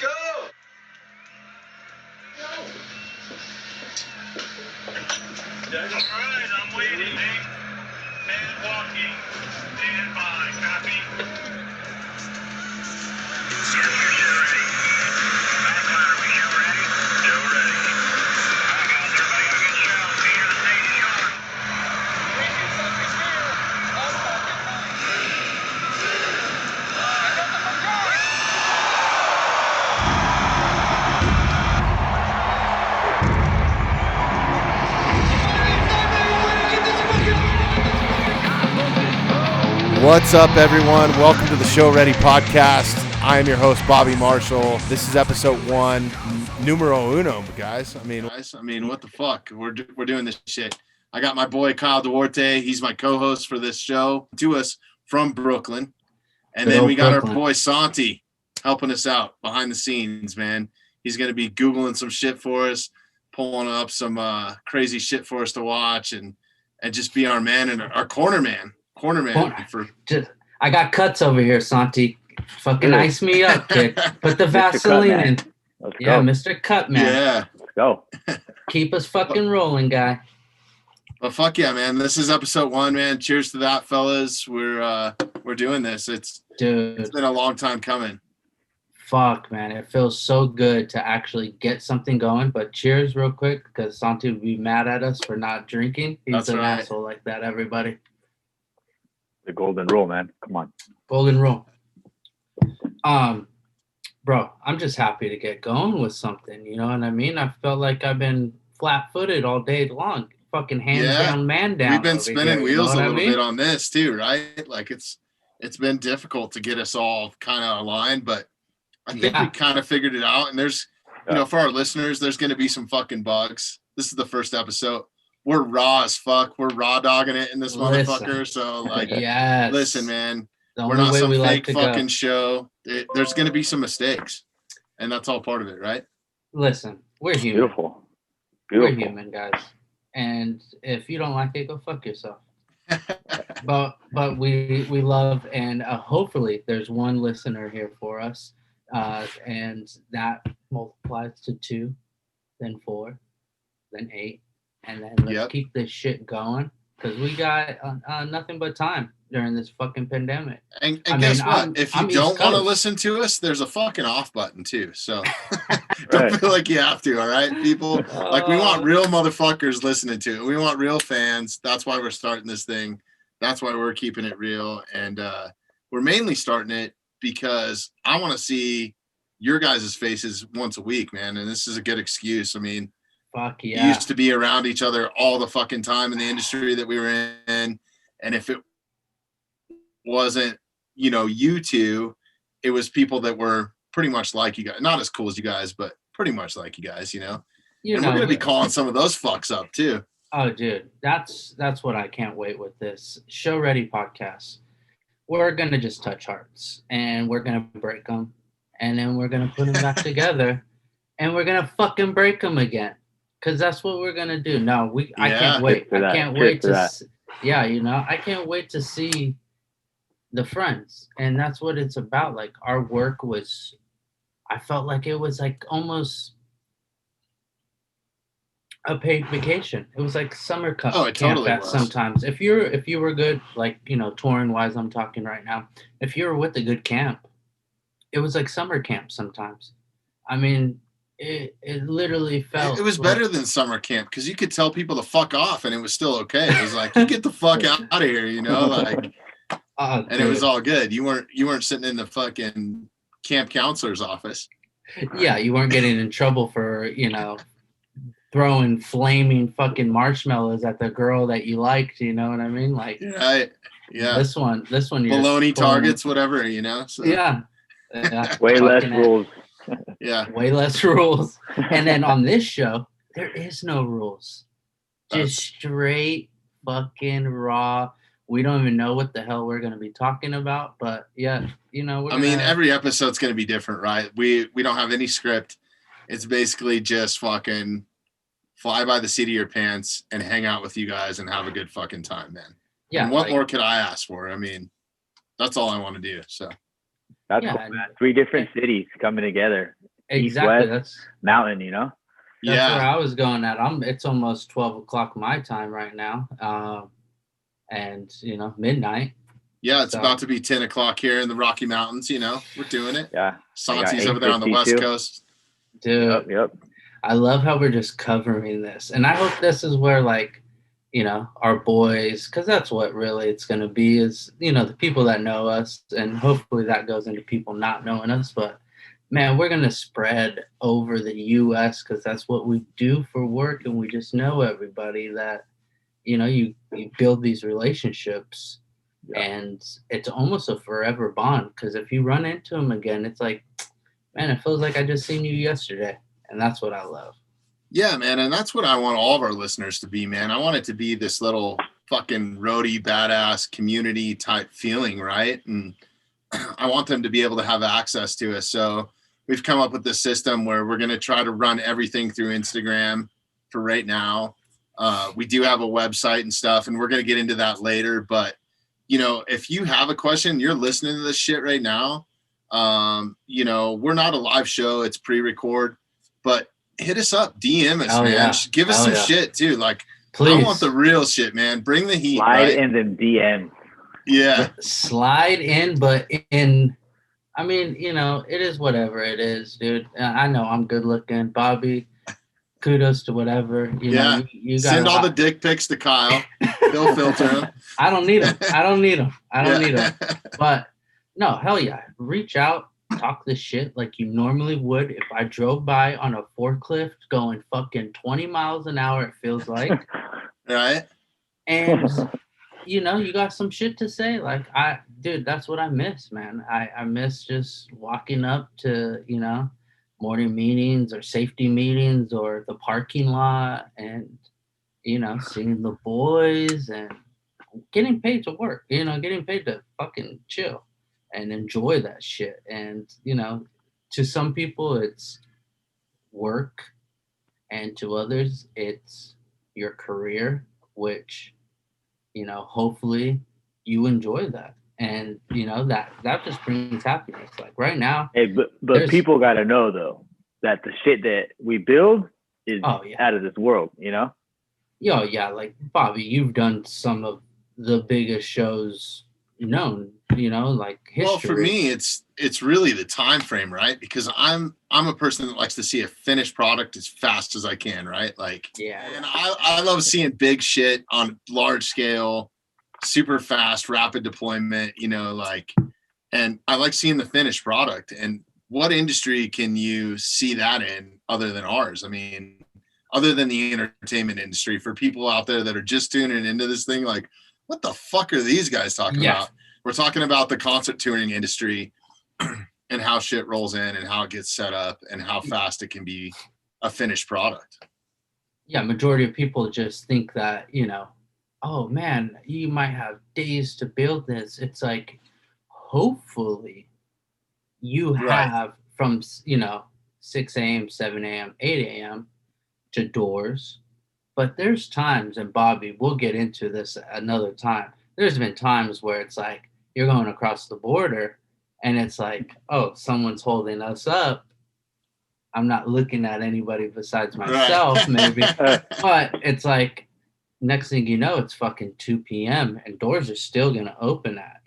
go. All right, I'm waiting. Man walking. Stand by. Copy. Circular, you ready? Backfire, we you ready? Still ready. All right, guys, everybody got a good show. Peter, the stage is yours. What's up, everyone? Welcome to the Show Ready podcast. I am your host, Bobby Marshall. This is episode 1, numero uno, guys. I mean, what the fuck? We're doing this shit. I got my boy Kyle Duarte. He's my co-host for this show. To us from Brooklyn, and then we got our boy Santi helping us out behind the scenes. Man, he's gonna be googling some shit for us, pulling up some crazy shit for us to watch, and just be our man and our corner man. I got cuts over here, Santi. Fucking ice me up, kid. Put the Vaseline in. Let's yeah, go. Mr. Cut, man. Yeah. Let's go. Keep us fucking rolling, guy. Well, fuck yeah, man. This is episode 1, man. Cheers to that, fellas. We're doing this. It's been a long time coming. Fuck, man. It feels so good to actually get something going. But cheers real quick, because Santi would be mad at us for not drinking. He's an asshole like that, everybody. The golden rule, man. Come on. Golden rule. Bro, I'm just happy to get going with something. You know what I mean? I felt like I've been flat-footed all day long. Fucking hands down, man down. We've been spinning wheels a little bit on this too, right? Like it's been difficult to get us all kind of aligned, but I think we kind of figured it out. And there's, you know, for our listeners, there's going to be some fucking bugs. This is the first episode. We're raw as fuck. We're raw dogging it in this motherfucker. So like, listen, man, we're not some fake fucking show. There's going to be some mistakes, and that's all part of it, right? Listen, we're human. Beautiful. We're human, guys. And if you don't like it, go fuck yourself. but we love, and hopefully there's one listener here for us, and that multiplies to 2, then 4, then 8. And then let's keep this shit going, because we got nothing but time during this fucking pandemic. And guess what? If you don't want to listen to us, there's a fucking off button too. So don't feel like you have to, all right, people? Like, we want real motherfuckers listening to it. We want real fans. That's why we're starting this thing. That's why we're keeping it real. And we're mainly starting it because I want to see your guys' faces once a week, man. And this is a good excuse. I mean, fuck yeah. We used to be around each other all the fucking time in the industry that we were in. And if it wasn't, you know, you two, it was people that were pretty much like you guys. Not as cool as you guys, but pretty much like you guys, you know? And we're going to be calling some of those fucks up too. Oh, dude. That's what I can't wait with this Show Ready podcast. We're going to just touch hearts, and we're going to break them, and then we're going to put them back together, and we're going to fucking break them again. Because that's what we're gonna do. No, I can't wait. I can't wait to. I can't wait to see the friends, and that's what it's about. Like, our work was, I felt like it was like almost a paid vacation. It was like summer camp. Oh, it totally was. Sometimes, if you were good, like, you know, touring wise, I'm talking right now. If you were with a good camp, it was like summer camp sometimes. I mean. It literally felt. It was better than summer camp, because you could tell people to fuck off and it was still okay. It was like, you get the fuck out of here, you know, like, and it was all good. You weren't sitting in the fucking camp counselor's office. Yeah, you weren't getting in trouble for, you know, throwing flaming fucking marshmallows at the girl that you liked. You know what I mean? Like, yeah. This one. Baloney targets, whatever, you know. So. Yeah. Way less rules. Yeah. Way less rules. And then on this show, there is no rules. Just straight fucking raw. We don't even know what the hell we're going to be talking about, but yeah, you know. Every episode's going to be different, right? We don't have any script. It's basically just fucking fly by the seat of your pants and hang out with you guys and have a good fucking time, man. Yeah. And what more could I ask for? I mean, that's all I want to do. So that's cool, man. 3 different cities coming together Exactly. west, mountain, you know? That's where I was going at. It's almost 12 o'clock my time right now. And midnight. Yeah, it's about to be 10 o'clock here in the Rocky Mountains, we're doing it. Yeah. Santi's over there on the West Coast. Dude, Yep. I love how we're just covering this. And I hope this is where our boys, because that's what really it's going to be is, the people that know us, and hopefully that goes into people not knowing us. But man, we're going to spread over the U.S. because that's what we do for work. And we just know everybody that, you build these relationships and it's almost a forever bond. Because if you run into them again, it's like, man, it feels like I just seen you yesterday. And that's what I love. Yeah, man. And that's what I want all of our listeners to be, man. I want it to be this little fucking roadie, badass community type feeling, right? And I want them to be able to have access to us. So we've come up with this system where we're going to try to run everything through Instagram for right now. We do have a website and stuff, and we're going to get into that later. But, if you have a question, you're listening to this shit right now. We're not a live show. It's pre-record, but hit us up, DM us, man. Yeah. Give us some shit too. Like, please. I want the real shit, man. Bring the heat. Slide right? in the DM. Yeah. Slide in, but it is whatever it is, dude. I know I'm good looking. Bobby, kudos to whatever. You got send all the dick pics to Kyle. He'll filter them. I don't need them. But no, hell yeah. Reach out, talk this shit like you normally would if I drove by on a forklift going fucking 20 miles an hour, it feels like. Right. And you got some shit to say. Like, dude, that's what I miss, man. I miss just walking up to, morning meetings or safety meetings or the parking lot and, seeing the boys and getting paid to work, getting paid to fucking chill and enjoy that shit. And, to some people it's work, and to others it's your career, which, hopefully you enjoy that. And, that just brings happiness. Like right now. Hey, but people got to know, though, that the shit that we build is out of this world, Oh, yeah. Like, Bobby, you've done some of the biggest shows known, like history. Well, for me, it's really the time frame, right? Because I'm a person that likes to see a finished product as fast as I can, right? Like, and I love seeing big shit on large scale, super fast, rapid deployment, and I like seeing the finished product. And what industry can you see that in other than ours? I mean, other than the entertainment industry, for people out there that are just tuning into this thing, like, what the fuck are these guys talking about? We're talking about the concert touring industry and how shit rolls in and how it gets set up and how fast it can be a finished product. Yeah, majority of people just think that, oh man, you might have days to build this. It's like, hopefully you have from, 6 a.m., 7 a.m., 8 a.m. to doors. But there's times, and Bobby, we'll get into this another time. There's been times where it's like you're going across the border and it's like, oh, someone's holding us up. I'm not looking at anybody besides myself, maybe. But it's like, next thing you know, it's fucking 2 p.m. and doors are still going to open at,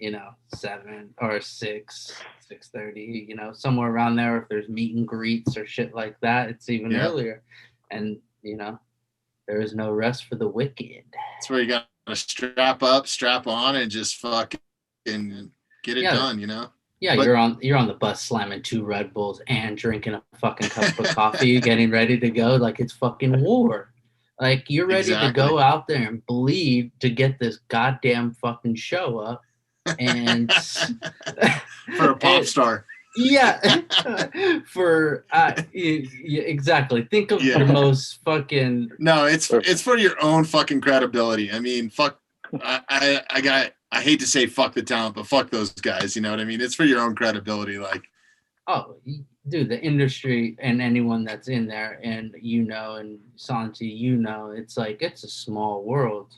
7 or 6, 6:30, somewhere around there. If there's meet and greets or shit like that, it's even earlier. And, there is no rest for the wicked. That's where you got to strap up, strap on, and just fucking get it done, Yeah, but you're on the bus slamming 2 Red Bulls and drinking a fucking cup of coffee, getting ready to go like it's fucking war. Like, you're ready to go out there and bleed to get this goddamn fucking show up. And for a pop star. Yeah, exactly. Think of the most fucking. No, it's for your own fucking credibility. I mean, fuck. I hate to say fuck the talent, but fuck those guys. You know what I mean? It's for your own credibility. Like, oh, dude, the industry and anyone that's in there, and and Santi, it's like it's a small world.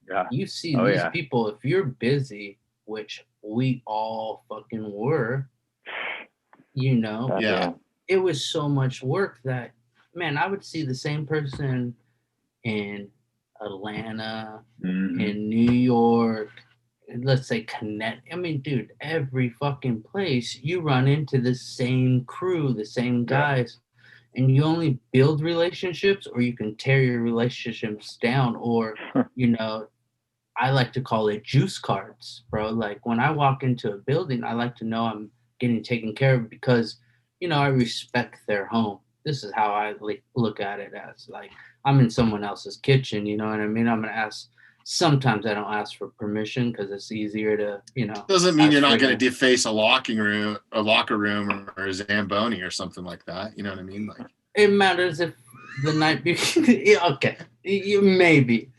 Yeah. You see these people. If you're busy, which we all fucking were. it was so much work that, man, I would see the same person in Atlanta, in New York, let's say Connecticut. I mean, dude, every fucking place you run into the same crew, the same guys, and you only build relationships, or you can tear your relationships down, or, you know, I like to call it juice cards, bro. Like when I walk into a building, I like to know I'm getting taken care of because, you know, I respect their home. This is how I look at it, as like I'm in someone else's kitchen, you know what I mean? I'm gonna ask. Sometimes I don't ask for permission because it's easier to, you know. Doesn't mean you're not going to deface a locker room, or a Zamboni or something like that. You know what I mean? Like, it matters if the night before. Okay, maybe,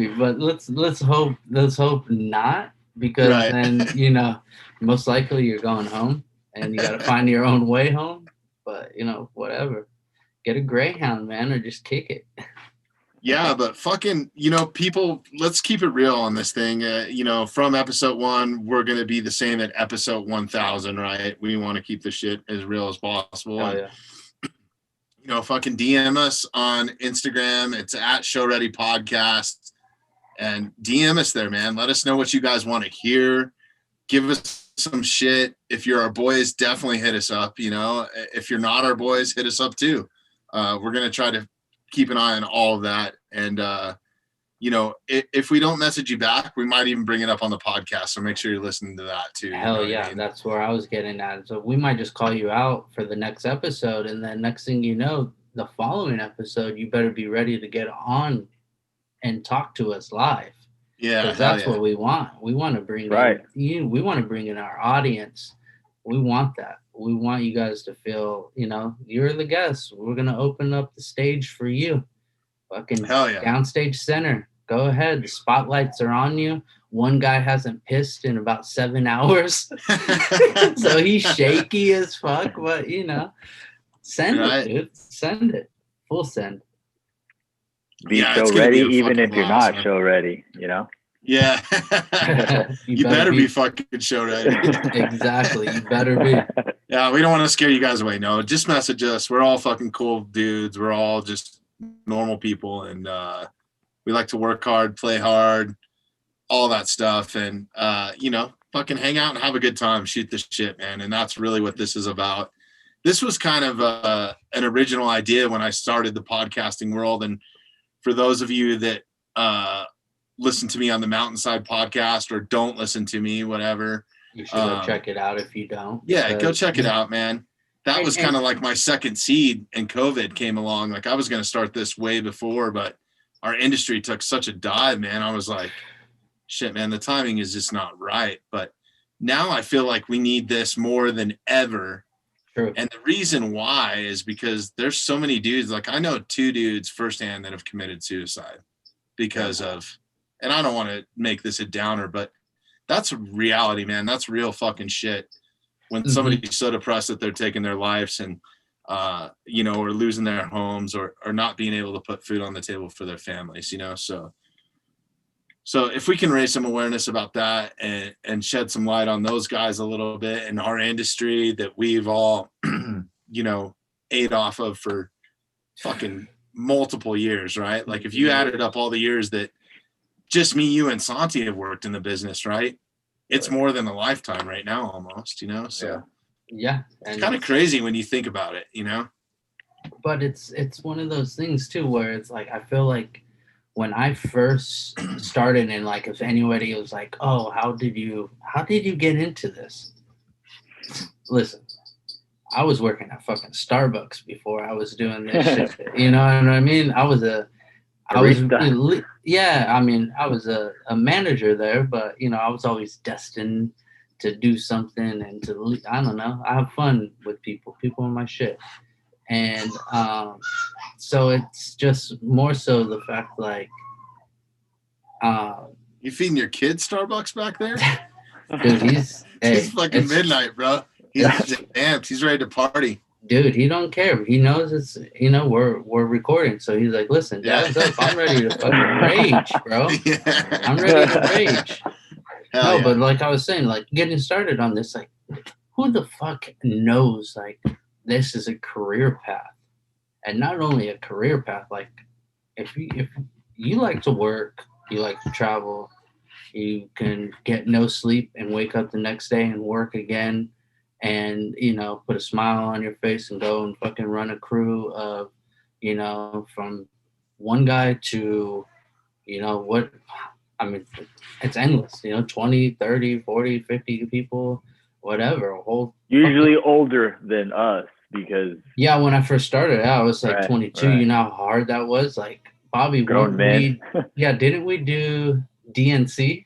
but let's hope not, because then, you know, most likely you're going home and you got to find your own way home. But, you know, whatever, get a Greyhound, man, or just kick it. Yeah, but fucking, you know, people, let's keep it real on this thing. You know, from episode 1, we're going to be the same at episode 1000, right? We want to keep the shit as real as possible. Oh, yeah. You know, fucking DM us on Instagram. It's at Show Ready Podcast. And DM us there, man. Let us know what you guys want to hear. Give us some shit. If you're our boys, definitely hit us up. You know, if you're not our boys, hit us up too. We're going to try to keep an eye on all of that. And, you know, if we don't message you back, we might even bring it up on the podcast. So make sure you're listening to that too. Hell yeah. I mean? That's where I was getting at. So we might just call you out for the next episode. And then next thing you know, the following episode, you better be ready to get on and talk to us live. Yeah. Because that's what we want. We want to bring in, we want to bring in our audience. We want that. We want you guys to feel, you know, you're the guests. We're going to open up the stage for you. Fucking downstage center. Go ahead. The spotlights are on you. One guy hasn't pissed in about 7 hours. So he's shaky as fuck. But, you know, send it, dude. Send it. Full send. Be show ready, even if you're not show ready, you know? Yeah. you better be fucking show ready. Exactly. You better be. Yeah, we don't want to scare you guys away. No, just message us. We're all fucking cool dudes. We're all just normal people. And we like to work hard, play hard, all that stuff. And, you know, fucking hang out and have a good time. Shoot the shit, man. And that's really what this is about. This was kind of an original idea when I started the podcasting world. And for those of you that listen to me on the Mountainside podcast or don't listen to me, whatever. You should go check it out if you don't. Yeah, go check it out, man. That was kind of like my second seed, and COVID came along. Like I was going to start this way before, but our industry took such a dive, man. I was like, shit, man, the timing is just not right. But now I feel like we need this more than ever. True. And the reason why is because there's so many dudes. Like I know 2 dudes firsthand that have committed suicide because of, and I don't want to make this a downer, but that's reality, man. That's real fucking shit. When somebody's so depressed that they're taking their lives and, you know, or losing their homes or not being able to put food on the table for their families, you know? So if we can raise some awareness about that and shed some light on those guys a little bit in our industry that we've all, you know, ate off of for fucking multiple years, right? Like if you added up all the years that just me, you, and Santi have worked in the business, right? It's more than a lifetime right now almost, you know? So yeah. It's kind of crazy when you think about it, you know? But it's one of those things too, where it's like, I feel like when I first started and like, if anybody was like, oh, how did you get into this? Listen, I was working at fucking Starbucks before I was doing this shit. You know what I mean? I was a manager there, but you know, I was always destined to do something and to, I don't know, I have fun with people are my shit. And so it's just more so the fact like, you feeding your kid Starbucks back there? Dude, it's fucking midnight, bro. He's amped. He's ready to party. Dude, he don't care. He knows it's, you know, we're recording. So he's like, listen, dad's up. I'm ready to fucking rage, bro. Yeah. I'm ready to rage. Hell yeah. But like I was saying, like getting started on this, like who the fuck knows like this is a career path. And not only a career path, like if you like to work, you like to travel, you can get no sleep and wake up the next day and work again and, put a smile on your face and go and fucking run a crew of, from one guy to, what, I mean, it's endless, 20, 30, 40, 50 people, whatever, a whole. Usually older than us because. Yeah, when I first started out, I was like 22. Right. You know how hard that was? Like, Bobby, didn't we do DNC?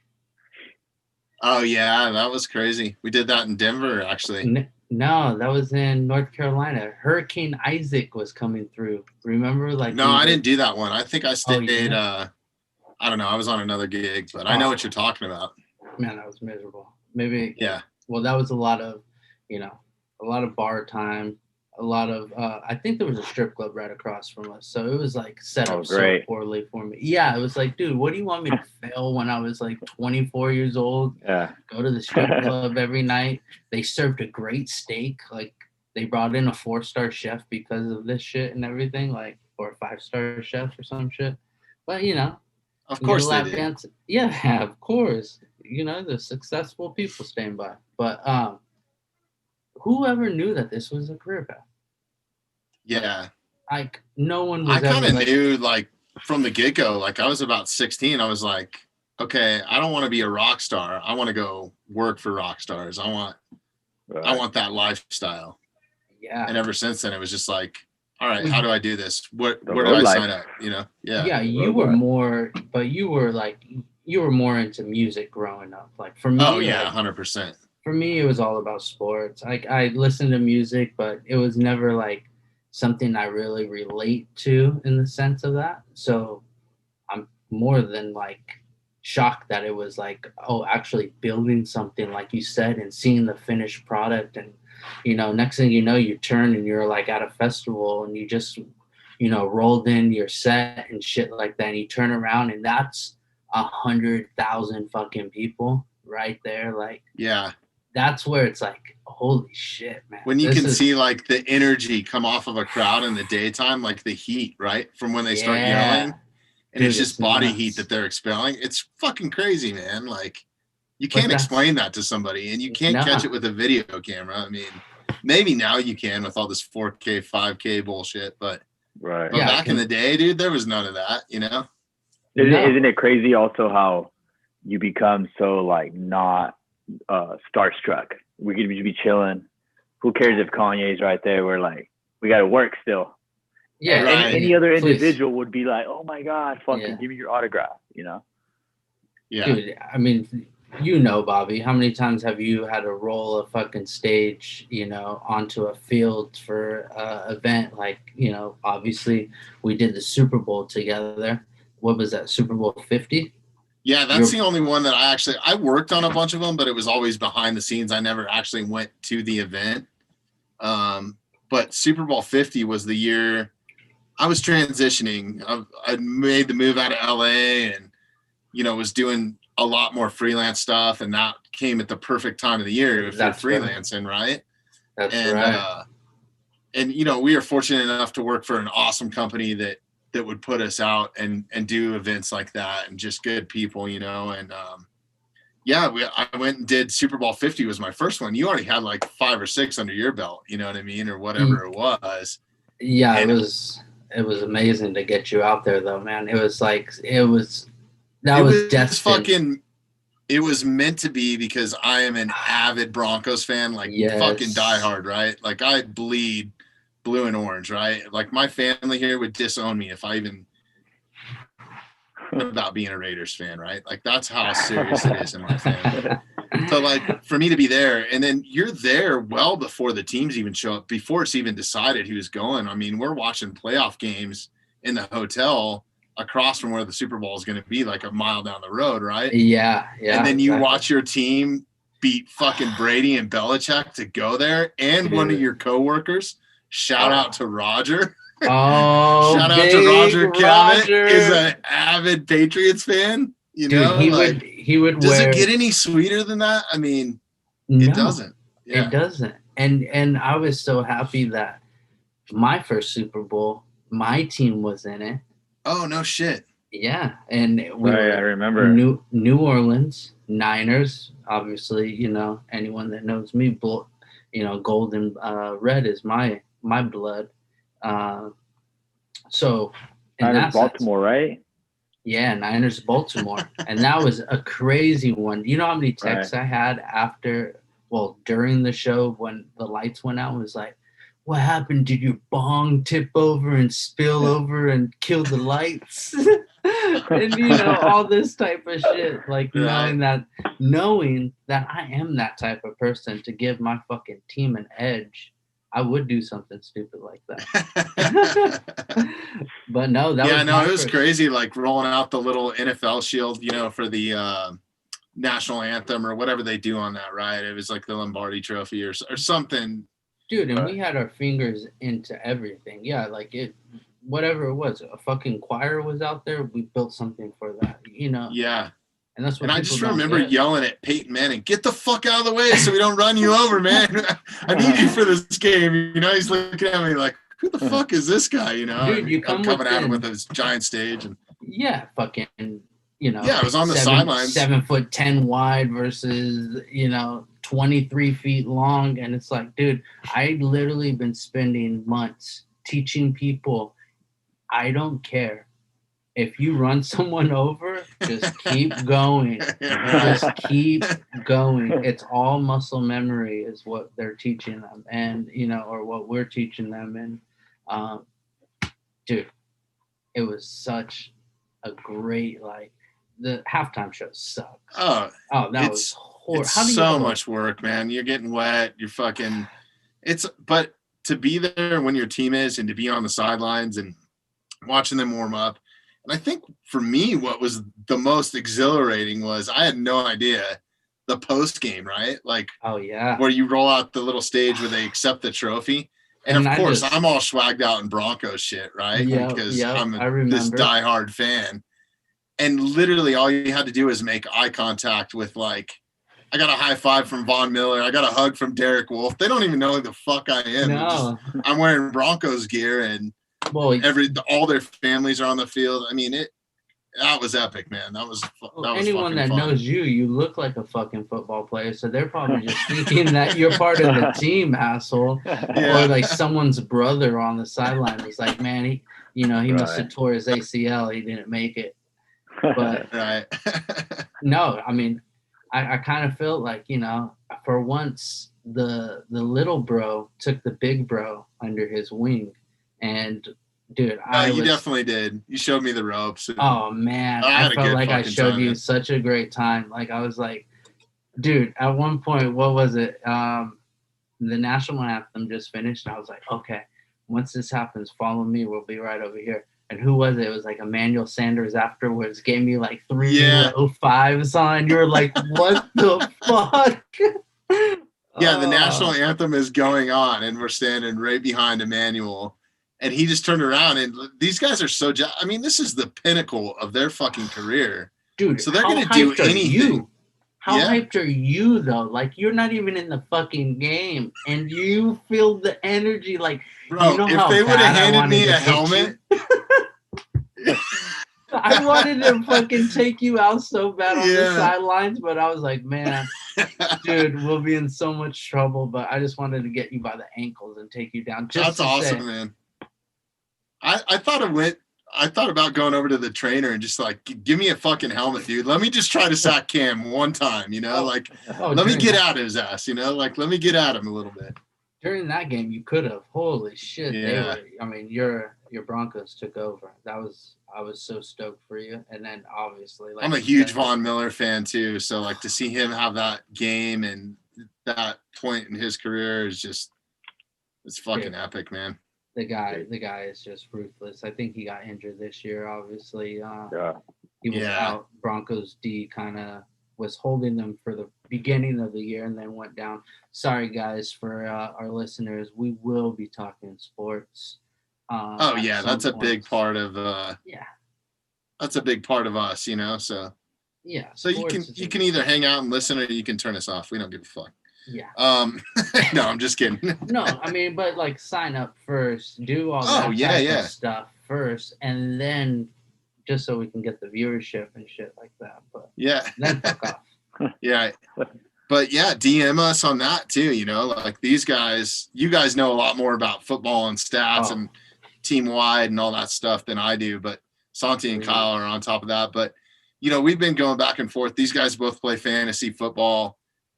Oh yeah, that was crazy. We did that in Denver, actually. No, that was in North Carolina. Hurricane Isaac was coming through. Remember? No, I didn't do that one. I think I stayed. I don't know. I was on another gig, but I know what you're talking about. Man, that was miserable. Maybe. Yeah. Well, that was a lot of, a lot of bar time. A lot of, I think there was a strip club right across from us. So it was like set up so poorly for me. Yeah, it was like, dude, what do you want me to fail when I was like 24 years old? Yeah. Go to the strip club every night. They served a great steak. Like they brought in a 4-star chef because of this shit and everything, like, or a 5-star chef or some shit. But, of course they did. Yeah, of course. The successful people staying by. But whoever knew that this was a career path? Yeah. Like no one was. I kind of knew, like, from the get-go. Like I was about 16. I was like, okay, I don't want to be a rock star. I want to go work for rock stars. I want that lifestyle. Yeah. And ever since then, it was just like, all right, how do I do this? Where do I sign up? Yeah. Yeah, you were more, but you were more into music growing up. Like for me, 100%. For me, it was all about sports. I listened to music, but it was never like something I really relate to in the sense of that. So I'm more than like shocked that it was like, actually building something like you said and seeing the finished product. And, next thing you know, you turn and you're like at a festival and you just, rolled in your set and shit like that. And you turn around and that's 100,000 fucking people right there. Like, yeah. That's where it's like, holy shit, man. When you can see like the energy come off of a crowd in the daytime, like the heat, right? From when they start yelling. And it's just body heat that they're expelling. It's fucking crazy, man. Like you can't explain that to somebody and you can't catch it with a video camera. I mean, maybe now you can with all this 4K, 5K bullshit, but back in the day, dude, there was none of that, Isn't it crazy also how you become so like not starstruck? We could just be chilling. Who cares if Kanye's right there? We're like, we got to work still. Yeah. And any other individual would be like, oh my God, fucking give me your autograph, Yeah. Dude, I mean, Bobby, how many times have you had to roll a fucking stage, onto a field for an event? Like, obviously we did the Super Bowl together. What was that, Super Bowl 50? Yeah, that's the only one that I worked on a bunch of them, but it was always behind the scenes. I never actually went to the event. But Super Bowl 50 was the year I was transitioning. I made the move out of LA and, was doing a lot more freelance stuff. And that came at the perfect time of the year if you're freelancing, right? That's right. And, we are fortunate enough to work for an awesome company that would put us out and do events like that and just good people, and I went and did Super Bowl 50 was my first one. You already had like 5 or 6 under your belt, you know what I mean? Or whatever it was. Yeah, and it was amazing to get you out there though, man. It was destined. It was meant to be because I am an avid Broncos fan, like fucking diehard, right? Like I bleed blue and orange, right? Like my family here would disown me if I even about being a Raiders fan, right? Like that's how serious it is in my family. So like for me to be there, and then you're there well before the teams even show up, before it's even decided who's going. I mean, we're watching playoff games in the hotel across from where the Super Bowl is going to be, like a mile down the road, right? Yeah. And then you watch your team beat fucking Brady and Belichick to go there, and one of your coworkers. Shout out to Roger. Shout out to Roger Cabot. Is an avid Patriots fan. He would. Does it get any sweeter than that? I mean, it doesn't. Yeah. It doesn't. And I was so happy that my first Super Bowl, my team was in it. Oh, no shit. Yeah, and we Right, were I remember. New Orleans Niners. Obviously, you know, anyone that knows me, you know, gold and red is my blood. So in Niners that Baltimore, right? yeah, Niners Baltimore, and that was a crazy one. You know how many texts I had during the show when the lights went out? It was like, what happened? Did your bong tip over and spill over and kill the lights? And you know, all this type of shit. Like knowing that I am that type of person to give my fucking team an edge, I would do something stupid like that. But no, it was crazy. Like rolling out the little NFL shield, you know, for the national anthem or whatever they do on that, right? It was like the Lombardi Trophy or something. Dude, and we had our fingers into everything. Yeah, like whatever it was, a fucking choir was out there. We built something for that, you know. Yeah. And that's what. And I just remember yelling at Peyton Manning, "Get the fuck out of the way so we don't run you over, man. I need you for this game." You know, he's looking at me like, "Who the fuck is this guy?" You know, dude, you I'm coming at him with his giant stage and fucking, you know. Yeah, it was on the sidelines. 7'10" wide versus 23 feet long, and it's like, dude, I literally been spending months teaching people. I don't care. If you run someone over, just keep going. Just keep going. It's all muscle memory is what they're teaching them, and or what we're teaching them. And dude, it was such a great, like, the halftime show sucks. Oh, that was horrible. It's so much work, man. You're getting wet. You're fucking. But to be there when your team is, and to be on the sidelines and watching them warm up. And I think for me, what was the most exhilarating was I had no idea the post game, right? Like, oh yeah, where you roll out the little stage where they accept the trophy. And of course, I'm all swagged out in Broncos shit, right? Because I'm this diehard fan. And literally all you had to do is make eye contact with, like, I got a high five from Von Miller. I got a hug from Derek Wolfe. They don't even know who the fuck I am. No. I'm wearing Broncos gear, and all their families are on the field. I mean, that was epic, man. That was anyone that fun. Knows you look like a fucking football player, so they're probably just thinking that you're part of the team, asshole. Yeah. Or like someone's brother on the sideline is like, man, he must have tore his ACL. He didn't make it. But no, I mean, I kind of felt like, for once the little bro took the big bro under his wing. And dude, you definitely did. You showed me the ropes. Oh man, I felt like I showed you such a great time. Like, I was like, dude, at one point, what was it? The national anthem just finished, and I was like, okay, once this happens, follow me. We'll be right over here. And who was it? It was like Emmanuel Sanders afterwards gave me like 3 low fives on. You were like, what the fuck? Yeah, the national anthem is going on, and we're standing right behind Emmanuel. And he just turned around, and these guys are so I mean, this is the pinnacle of their fucking career. Dude, so they're going to do anything. How hyped are you, though? Like, you're not even in the fucking game, and you feel the energy. Like, bro, if they would have handed me a helmet. I wanted to fucking take you out so bad on the sidelines, but I was like, man, dude, we'll be in so much trouble. But I just wanted to get you by the ankles and take you down. That's awesome, man. I thought about going over to the trainer and just like, give me a fucking helmet, dude. Let me just try to sack Cam one time, let me get at his ass, like, let me get at him a little bit. During that game, you could have. Holy shit. Yeah. Your Broncos took over. I was so stoked for you. And then obviously, like, I'm a huge Von Miller fan too. So like, to see him have that game and that point in his career is just, it's fucking epic, man. The guy is just ruthless. I think he got injured this year, obviously. He was out. Broncos D kind of was holding them for the beginning of the year and then went down. Sorry, guys, for our listeners. We will be talking sports. That's a big part of that's a big part of us, so yeah. So you can either hang out and listen, or you can turn us off. We don't give a fuck. Yeah. No, I'm just kidding. No, I mean, but like sign up first, do all that type of stuff first, and then just so we can get the viewership and shit like that. But then fuck off. Yeah. But yeah, DM us on that too. You know, like these guys, you guys know a lot more about football and stats and team wide and all that stuff than I do. But Santi and Kyle are on top of that. But, you know, we've been going back and forth. These guys both play fantasy football.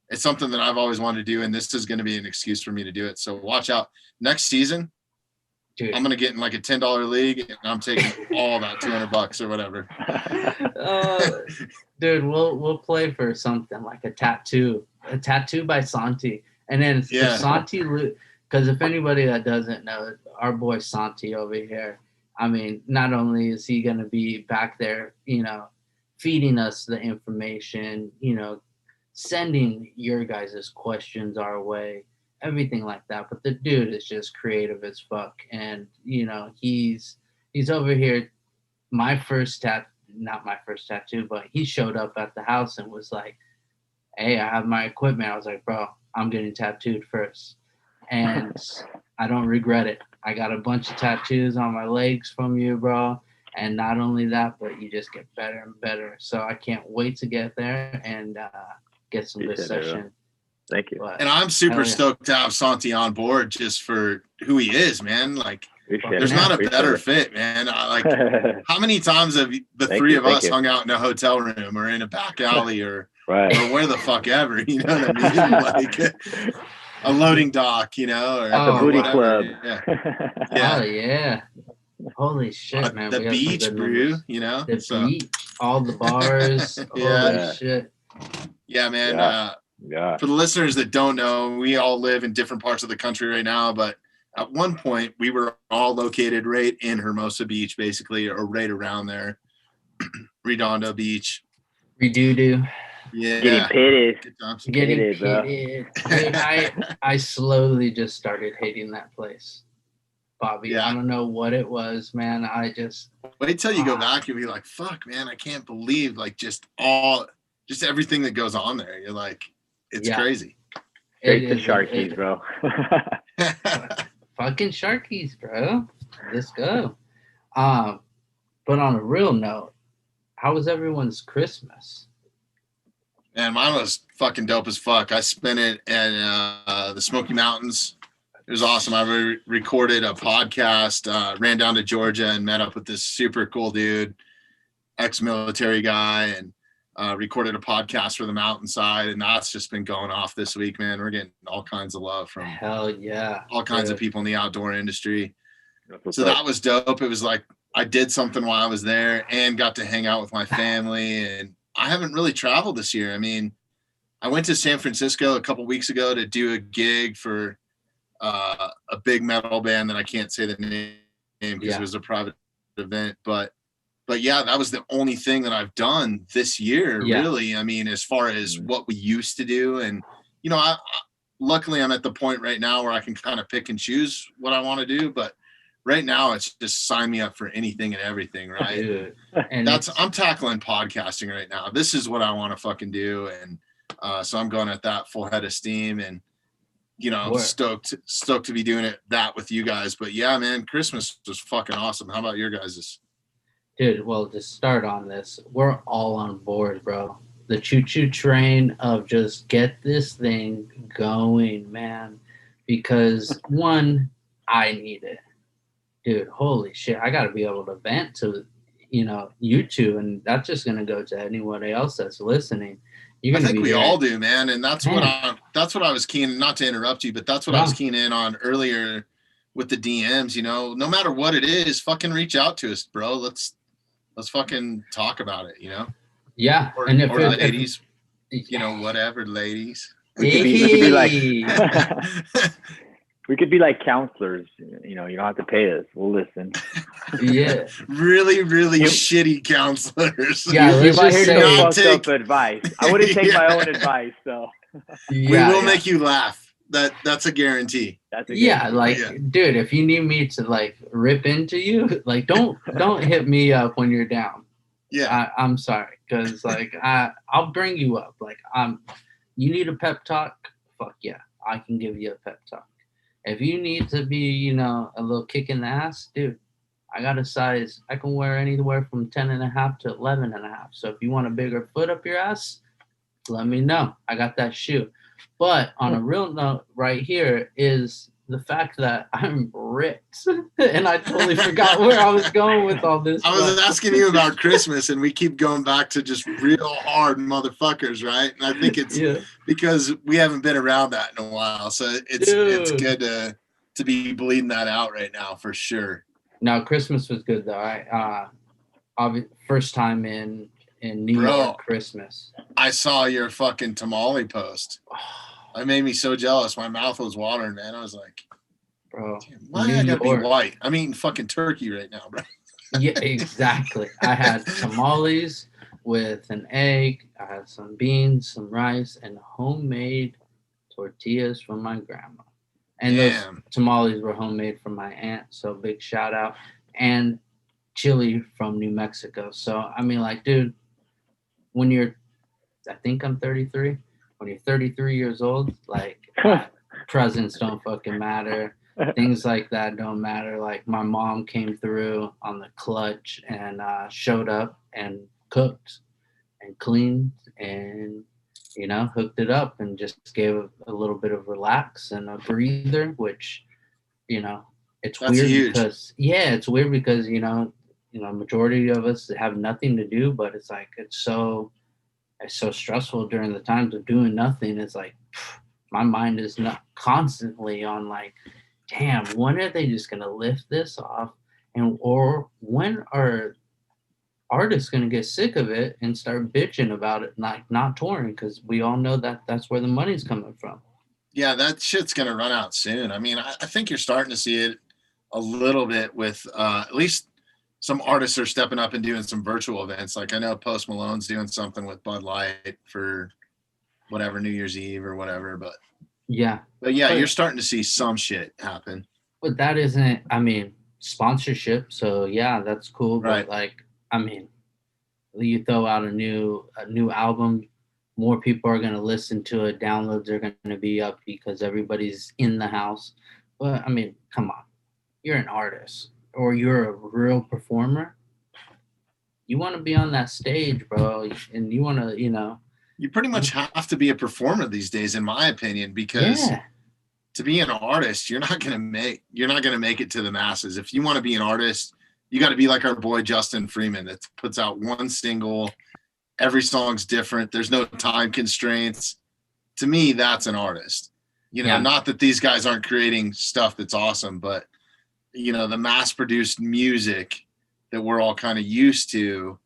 It's something that I've always wanted to do, and this is going to be an excuse for me to do it. So watch out. Next season, dude, I'm going to get in like a $10 league, and I'm taking all that $200 or whatever. Dude, we'll play for something like a tattoo by Santi, and then if Santi, because if anybody that doesn't know, our boy Santi over here, I mean, not only is he going to be back there, you know, feeding us the information, you know, sending your guys' questions our way, everything like that. But the dude is just creative as fuck. And, you know, he's over here. Not my first tattoo, but he showed up at the house and was like, hey, I have my equipment. I was like, bro, I'm getting tattooed first. And I don't regret it. I got a bunch of tattoos on my legs from you, bro. And not only that, but you just get better and better. So I can't wait to get there and get some good session. Thank you. And I'm super stoked to have Santi on board just for who he is, man. Like, there's not a better fit, man. How many times have the three of us hung out in a hotel room or in a back alley or where the fuck ever? You know what I mean? Like a loading dock, you know, or at the booty club. Yeah. Oh yeah. Holy shit, man. The beach brew, you know? The beach, all the bars. Holy shit. Yeah, man. For the listeners that don't know, we all live in different parts of the country right now, but at one point we were all located right in Hermosa Beach, basically, or right around there. Redondo Beach. Redo. Yeah. Getting pitted. Dude, I slowly just started hating that place. Bobby, I don't know what it was, man. I just wait till you go back and be like, fuck, man, I can't believe like just everything that goes on there. You're like, it's crazy. Straight to Sharkies, bro. Fucking Sharkies, bro. Let's go. But on a real note, how was everyone's Christmas? Man, mine was fucking dope as fuck. I spent it in the Smoky Mountains. It was awesome. I recorded a podcast, ran down to Georgia and met up with this super cool dude, ex-military guy, and recorded a podcast for the Mountainside. And that's just been going off this week, man. We're getting all kinds of love from all kinds of people in the outdoor industry. So that was dope. It was like I did something while I was there and got to hang out with my family. And I haven't really traveled this year. I mean, I went to San Francisco a couple weeks ago to do a gig for a big metal band that I can't say the name because it was a private event, but yeah, that was the only thing that I've done this year, really. I mean, as far as what we used to do, and you know, luckily I'm at the point right now where I can kind of pick and choose what I want to do, but right now it's just sign me up for anything and everything, right? Dude. And I'm tackling podcasting right now. This is what I want to fucking do, and so I'm going at that full head of steam, and you know, I'm stoked to be doing that with you guys. But yeah, man, Christmas was fucking awesome. How about your guys's? Dude, well, to start on this, we're all on board, bro. The choo-choo train of just get this thing going, man. Because one, I need it. Dude, holy shit. I got to be able to vent to, you know, you two, and that's just going to go to anybody else that's listening. I think we all do, man. And that's what I was keen, not to interrupt you, but that's what I was keen in on earlier with the DMs, you know, no matter what it is, fucking reach out to us, bro. Let's fucking talk about it, you know? Yeah. Or the ladies, you know, whatever, ladies. We could be like, we could be like counselors, you know, you don't have to pay us. We'll listen. Yeah. Really, really shitty counselors. Yeah, you might hear no fucked up advice. I wouldn't take my own advice, so. We will make you laugh. That's a guarantee. Dude, if you need me to like rip into you, like don't hit me up when you're down. Yeah. I'm sorry, because like I'll bring you up. Like you need a pep talk, fuck yeah, I can give you a pep talk. If you need to be, you know, a little kick in the ass, dude, I got a size. I can wear anywhere from 10.5 to 11.5. So if you want a bigger foot up your ass, let me know. I got that shoe. But on a real note, right here is the fact that I'm ripped, and I totally forgot where I was going with all this. I was asking you about Christmas, and we keep going back to just real hard motherfuckers, right? And I think it's because we haven't been around that in a while, so it's good to be bleeding that out right now for sure. No, Christmas was good though. First time in New York Christmas. I saw your fucking tamale post. That made me so jealous. My mouth was watering, man. I was like, bro, why I gotta be white? I'm eating fucking turkey right now, bro. Yeah, exactly. I had tamales with an egg. I had some beans, some rice, and homemade tortillas from my grandma. And those tamales were homemade from my aunt. So big shout out. And chili from New Mexico. So, I mean, like, dude, when you're, I think I'm 33. When you're 33 years old, like, presents don't fucking matter. Things like that don't matter. Like, my mom came through on the clutch and showed up and cooked and cleaned and, you know, hooked it up and just gave a little bit of relax and a breather, which, you know, it's weird because, it's weird because, you know, majority of us have nothing to do, but it's like, it's so stressful during the times of doing nothing. It's like, my mind is not constantly on like, damn, when are they just going to lift this off? Or when are artists going to get sick of it and start bitching about it, like not touring? Because we all know that that's where the money's coming from. Yeah, that shit's going to run out soon. I mean, I think you're starting to see it a little bit with at least some artists are stepping up and doing some virtual events. Like I know Post Malone's doing something with Bud Light for whatever, New Year's Eve or whatever. But you're starting to see some shit happen. But that isn't, I mean, sponsorship. So yeah, that's cool. Right. But like, I mean, you throw out a new album, more people are going to listen to it. Downloads are going to be up because everybody's in the house. But I mean, come on, you're an artist or you're a real performer. You want to be on that stage, bro, and you want to, you know. You pretty much have to be a performer these days, in my opinion, because to be an artist, you're not gonna make it to the masses. If you want to be an artist, you got to be like our boy Justin Freeman that puts out one single. Every song's different. There's no time constraints. To me, that's an artist. You know, not that these guys aren't creating stuff that's awesome, but you know, the mass-produced music that we're all kind of used to,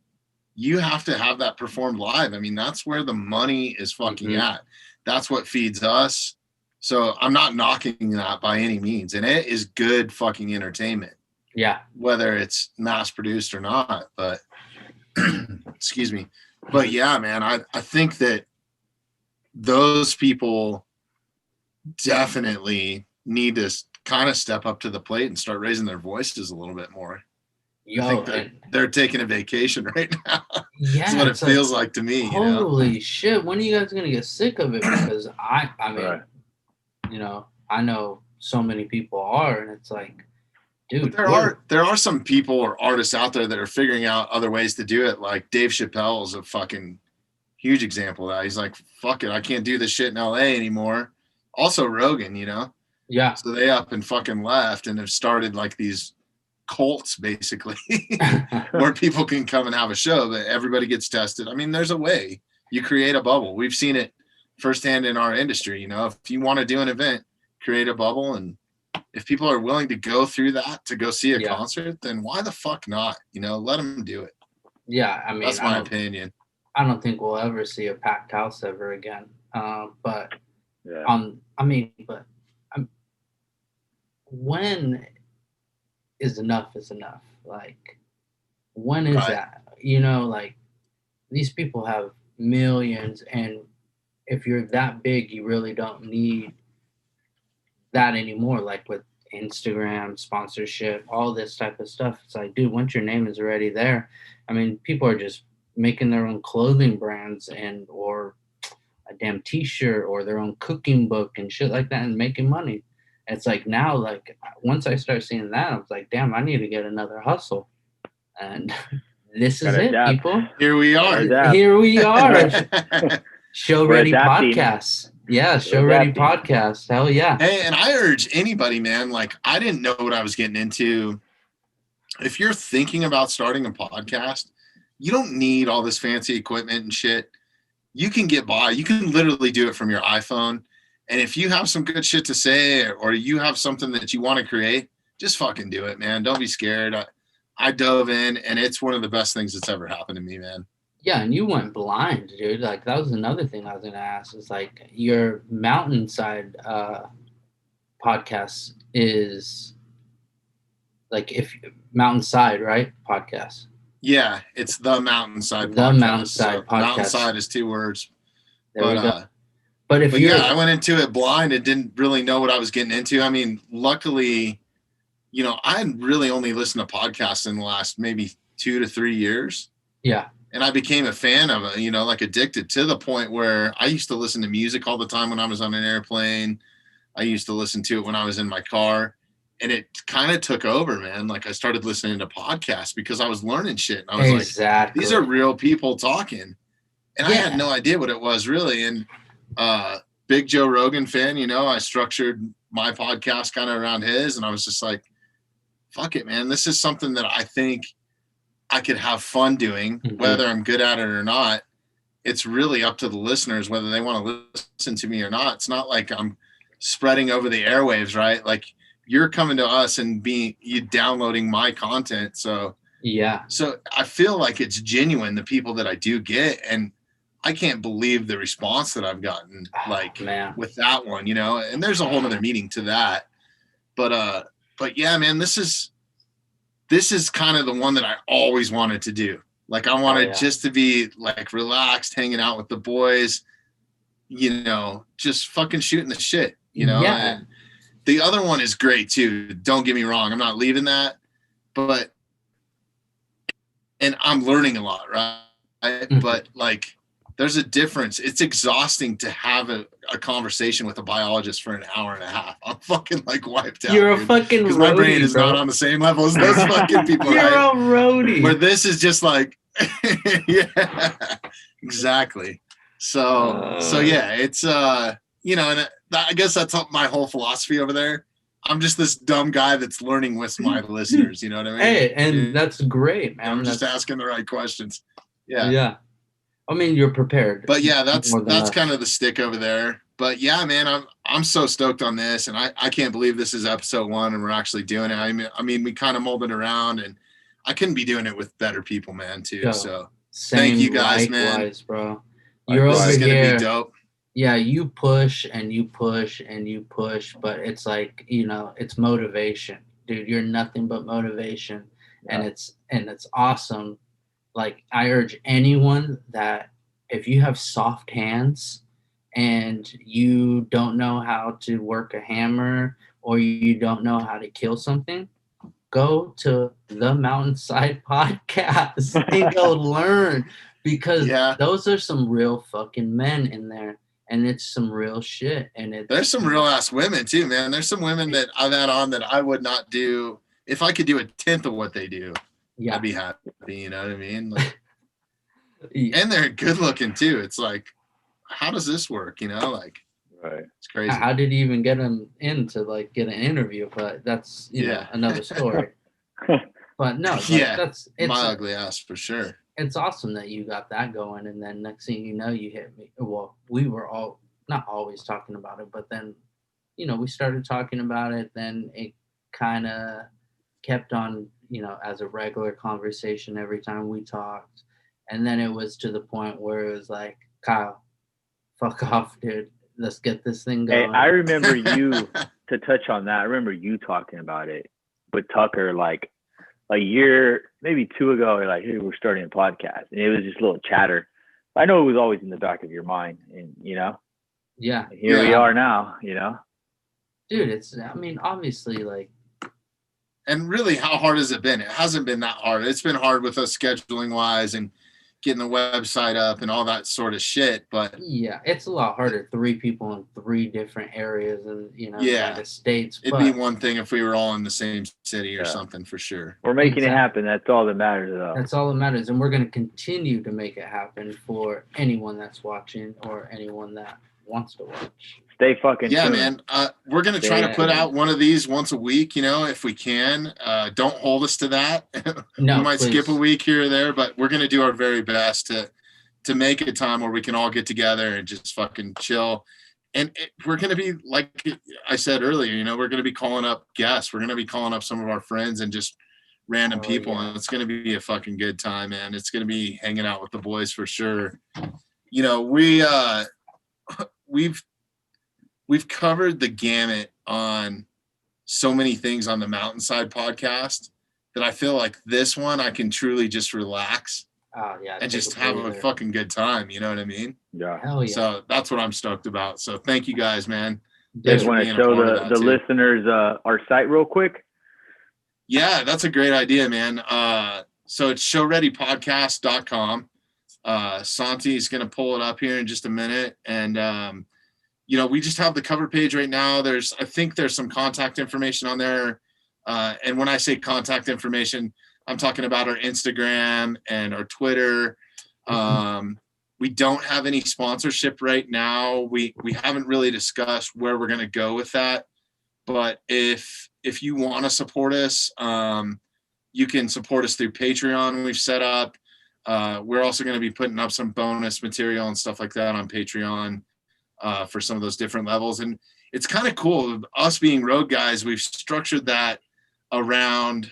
you have to have that performed live. I mean, that's where the money is fucking at. That's what feeds us. So I'm not knocking that by any means. And it is good fucking entertainment. Yeah. Whether it's mass-produced or not. But, excuse me. But yeah, man, I think that those people definitely need to kind of step up to the plate and start raising their voices a little bit more. I think they're taking a vacation right now. Yeah, that's what it feels like to me. Holy shit! When are you guys gonna get sick of it? Because I mean, you know, I know so many people are, and it's like, dude, there are some people or artists out there that are figuring out other ways to do it. Like Dave Chappelle is a fucking huge example of that. He's like, fuck it, I can't do this shit in LA anymore. Also Rogan, you know. Yeah. So they up and fucking left and have started like these cults basically where people can come and have a show, but everybody gets tested. I mean, there's a way you create a bubble. We've seen it firsthand in our industry. You know, if you want to do an event, create a bubble. And if people are willing to go through that to go see a concert, then why the fuck not? You know, let them do it. Yeah. I mean, that's my opinion. I don't think we'll ever see a packed house ever again. But when is enough is enough? Like, when is that? You know, like, these people have millions, and if you're that big, you really don't need that anymore. Like with Instagram, sponsorship, all this type of stuff. It's like, dude, once your name is already there, I mean, people are just making their own clothing brands or damn t-shirt or their own cooking book and shit like that and making money. It's like now, like once I start seeing that, I was like, damn, I need to get another hustle. And this is Gotta it, adapt. people. Here we are. Adapt. Here we are. Show We're Ready adapting. Podcast. Yeah, Show Ready adapting. Podcast. Hell yeah. Hey, and I urge anybody, man, like I didn't know what I was getting into. If you're thinking about starting a podcast, you don't need all this fancy equipment and shit. You can get by. You can literally do it from your iPhone. And if you have some good shit to say or you have something that you want to create, just fucking do it, man. Don't be scared. I dove in, and it's one of the best things that's ever happened to me, man. Yeah, and you went blind, dude. Like that was another thing I was gonna ask. Is like your mountainside podcast is like if mountainside, right? Podcast. Yeah, it's the Mountainside The Podcast. Mountainside Podcast. Mountainside is 2 words. There we But go. But if but you're yeah, I went into it blind and didn't really know what I was getting into. I mean, luckily, you know, I had really only listened to podcasts in the last maybe 2 to 3 years. yeah, And I became a fan of it, you know, like addicted to the point where I used to listen to music all the time when I was on an airplane. I used to listen to it when I was in my car. And it kind of took over, man. Like I started listening to podcasts because I was learning shit. And I was exactly. like, these are real people talking. And I Yeah. had no idea what it was really. And big Joe Rogan fan, you know, I structured my podcast kind of around his. And I was just like, fuck it, man. This is something that I think I could have fun doing, whether I'm good at it or not. It's really up to the listeners whether they want to listen to me or not. It's not like I'm spreading over the airwaves, right? Like you're coming to us and you downloading my content. So I feel like it's genuine, the people that I do get, and I can't believe the response that I've gotten with that one, you know, and there's a whole other meaning to that. But yeah, man, this is kind of the one that I always wanted to do. Like I wanted just to be like relaxed, hanging out with the boys, you know, just fucking shooting the shit, you know. Yeah. And the other one is great too. Don't get me wrong. I'm not leaving that, and I'm learning a lot, right? Mm-hmm. But like, there's a difference. It's exhausting to have a conversation with a biologist for an hour and a half. I'm fucking like wiped out. You're a fucking because roadie, my brain is bro. not on the same level as those fucking people. You're right? a roadie. Where this is just like, yeah, exactly. So yeah, it's you know, and I guess that's my whole philosophy over there. I'm just this dumb guy that's learning with my listeners. You know what I mean? Hey, and that's great, man. I'm just asking the right questions. Yeah. Yeah. I mean, you're prepared. But yeah, that's us. kind of the stick over there. But yeah, man, I'm so stoked on this, and I can't believe this is episode 1 and we're actually doing it. I mean, we kind of molded around, and I couldn't be doing it with better people, man, too. So thank you guys, likewise, man. Bro. You're this over is gonna here. be dope. Yeah, you push and you push and you push, but it's like, you know, it's motivation, dude. You're nothing but motivation, and it's awesome. Like I urge anyone that if you have soft hands and you don't know how to work a hammer or you don't know how to kill something, go to the Mountainside Podcast and go learn, because those are some real fucking men in there. And it's some real shit. And there's some real ass women too, man. There's some women that I've had on that I would not do if I could do a tenth of what they do. Yeah, I'd be happy. You know what I mean? Like, and they're good looking too. It's like, how does this work? You know, like, it's crazy. How did you even get them in to like get an interview? But that's you know another story. But no, like, it's my ugly ass for sure. It's awesome that you got that going, and then next thing you know, you hit me. Well, we were all not always talking about it, but then, you know, we started talking about it. Then it kind of kept on, you know, as a regular conversation every time we talked, and then it was to the point where it was like, Kyle, fuck off, dude. Let's get this thing going. Hey, I remember you to touch on that. I remember you talking about it with Tucker, like a year, maybe 2 ago, you're like, hey, we're starting a podcast. And it was just a little chatter. I know it was always in the back of your mind. And, you know, here we are now, you know. Dude, I mean, obviously, like. And really, how hard has it been? It hasn't been that hard. It's been hard with us scheduling wise and getting the website up and all that sort of shit. But yeah, it's a lot harder. 3 people in 3 different areas in United States. It'd be one thing if we were all in the same city or something, for sure. We're making it happen. That's all that matters, though. That's all that matters, and we're going to continue to make it happen for anyone that's watching or anyone that wants to watch. Stay fucking tuned. Man. We're going to try to put out one of these once a week, if we can. Don't hold us to that. No, we might please. skip a week here or there, but we're going to do our very best to make a time where we can all get together and just fucking chill. And we're going to be, like I said earlier, we're going to be calling up guests. We're going to be calling up some of our friends and just random people. Yeah. And it's going to be a fucking good time, man. It's going to be hanging out with the boys for sure. We've covered the gamut on so many things on the Mountainside podcast that I feel like this one I can truly just relax and just have a fucking good time. You know what I mean? Yeah. Hell yeah. So that's what I'm stoked about. So thank you guys, man. Just want to show the listeners our site real quick. Yeah, that's a great idea, man. So it's showreadypodcast.com. Santi's going to pull it up here in just a minute. And, we just have the cover page right now. I think there's some contact information on there. And when I say contact information, I'm talking about our Instagram and our Twitter. We don't have any sponsorship right now. We haven't really discussed where we're going to go with that. But if you want to support us, you can support us through Patreon. We've set up. We're also going to be putting up some bonus material and stuff like that on Patreon for some of those different levels. And it's kind of cool. Us being road guys, we've structured that around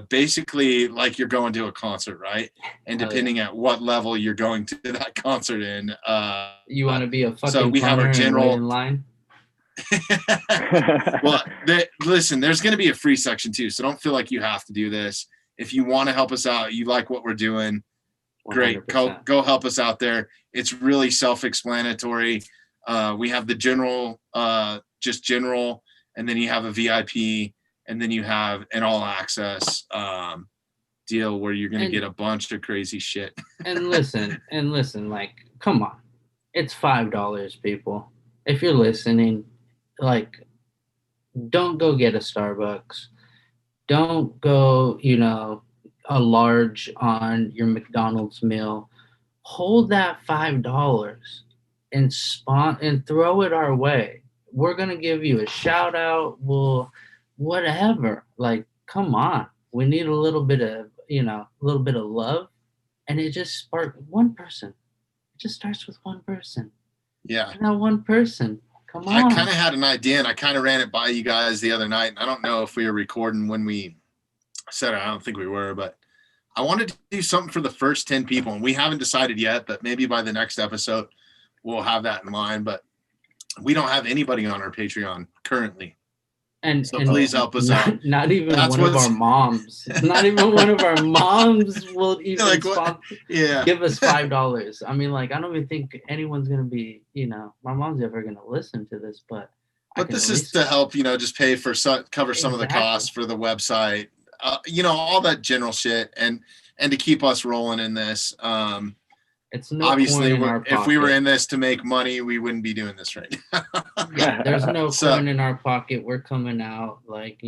basically like you're going to a concert, right? And depending at what level you're going to that concert in. You want to be a fucking so we have our general in line? Well, listen, there's going to be a free section too, so don't feel like you have to do this. If you want to help us out, you like what we're doing, 100%. Great. Go help us out there. It's really self-explanatory. We have the general, just general, and then you have a VIP, and then you have an all access deal where you're going to get a bunch of crazy shit. and listen, like, come on. It's $5, people. If you're listening, like, don't go get a Starbucks. Don't go, a large on your McDonald's meal. Hold that $5 and throw it our way. We're going to give you a shout out. Whatever. Like, come on. We need a little bit of, love. And it just sparked one person. It just starts with one person. Yeah. And that one person. Come on. I kind of had an idea, and I kind of ran it by you guys the other night. And I don't know if we were recording when we said it. I don't think we were, but I wanted to do something for the first 10 people. And we haven't decided yet, but maybe by the next episode, we'll have that in mind. But we don't have anybody on our Patreon currently. And please help us out. Not even one of our moms. Not even one of our moms will even give us $5. I mean, like, I don't even think anyone's going to be, my mom's ever going to listen to this, but this is to help, just pay for cover some of the costs for the website, all that general shit, and to keep us rolling in this. It's no obviously coin in our pocket. If we were in this to make money, we wouldn't be doing this right now. Yeah, there's no coin in our pocket. We're coming out like,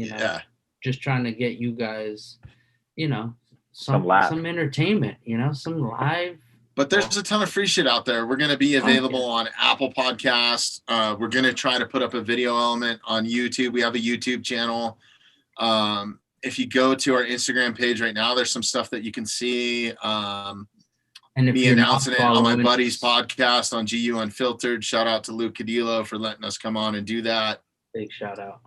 just trying to get you guys, some entertainment, some live. But there's a ton of free shit out there. We're going to be available on Apple Podcasts. We're going to try to put up a video element on YouTube. We have a YouTube channel. If you go to our Instagram page right now, there's some stuff that you can see. And if me announcing it on my buddy's podcast on GU Unfiltered. Shout out to Luke Cadillo for letting us come on and do that. Big shout out.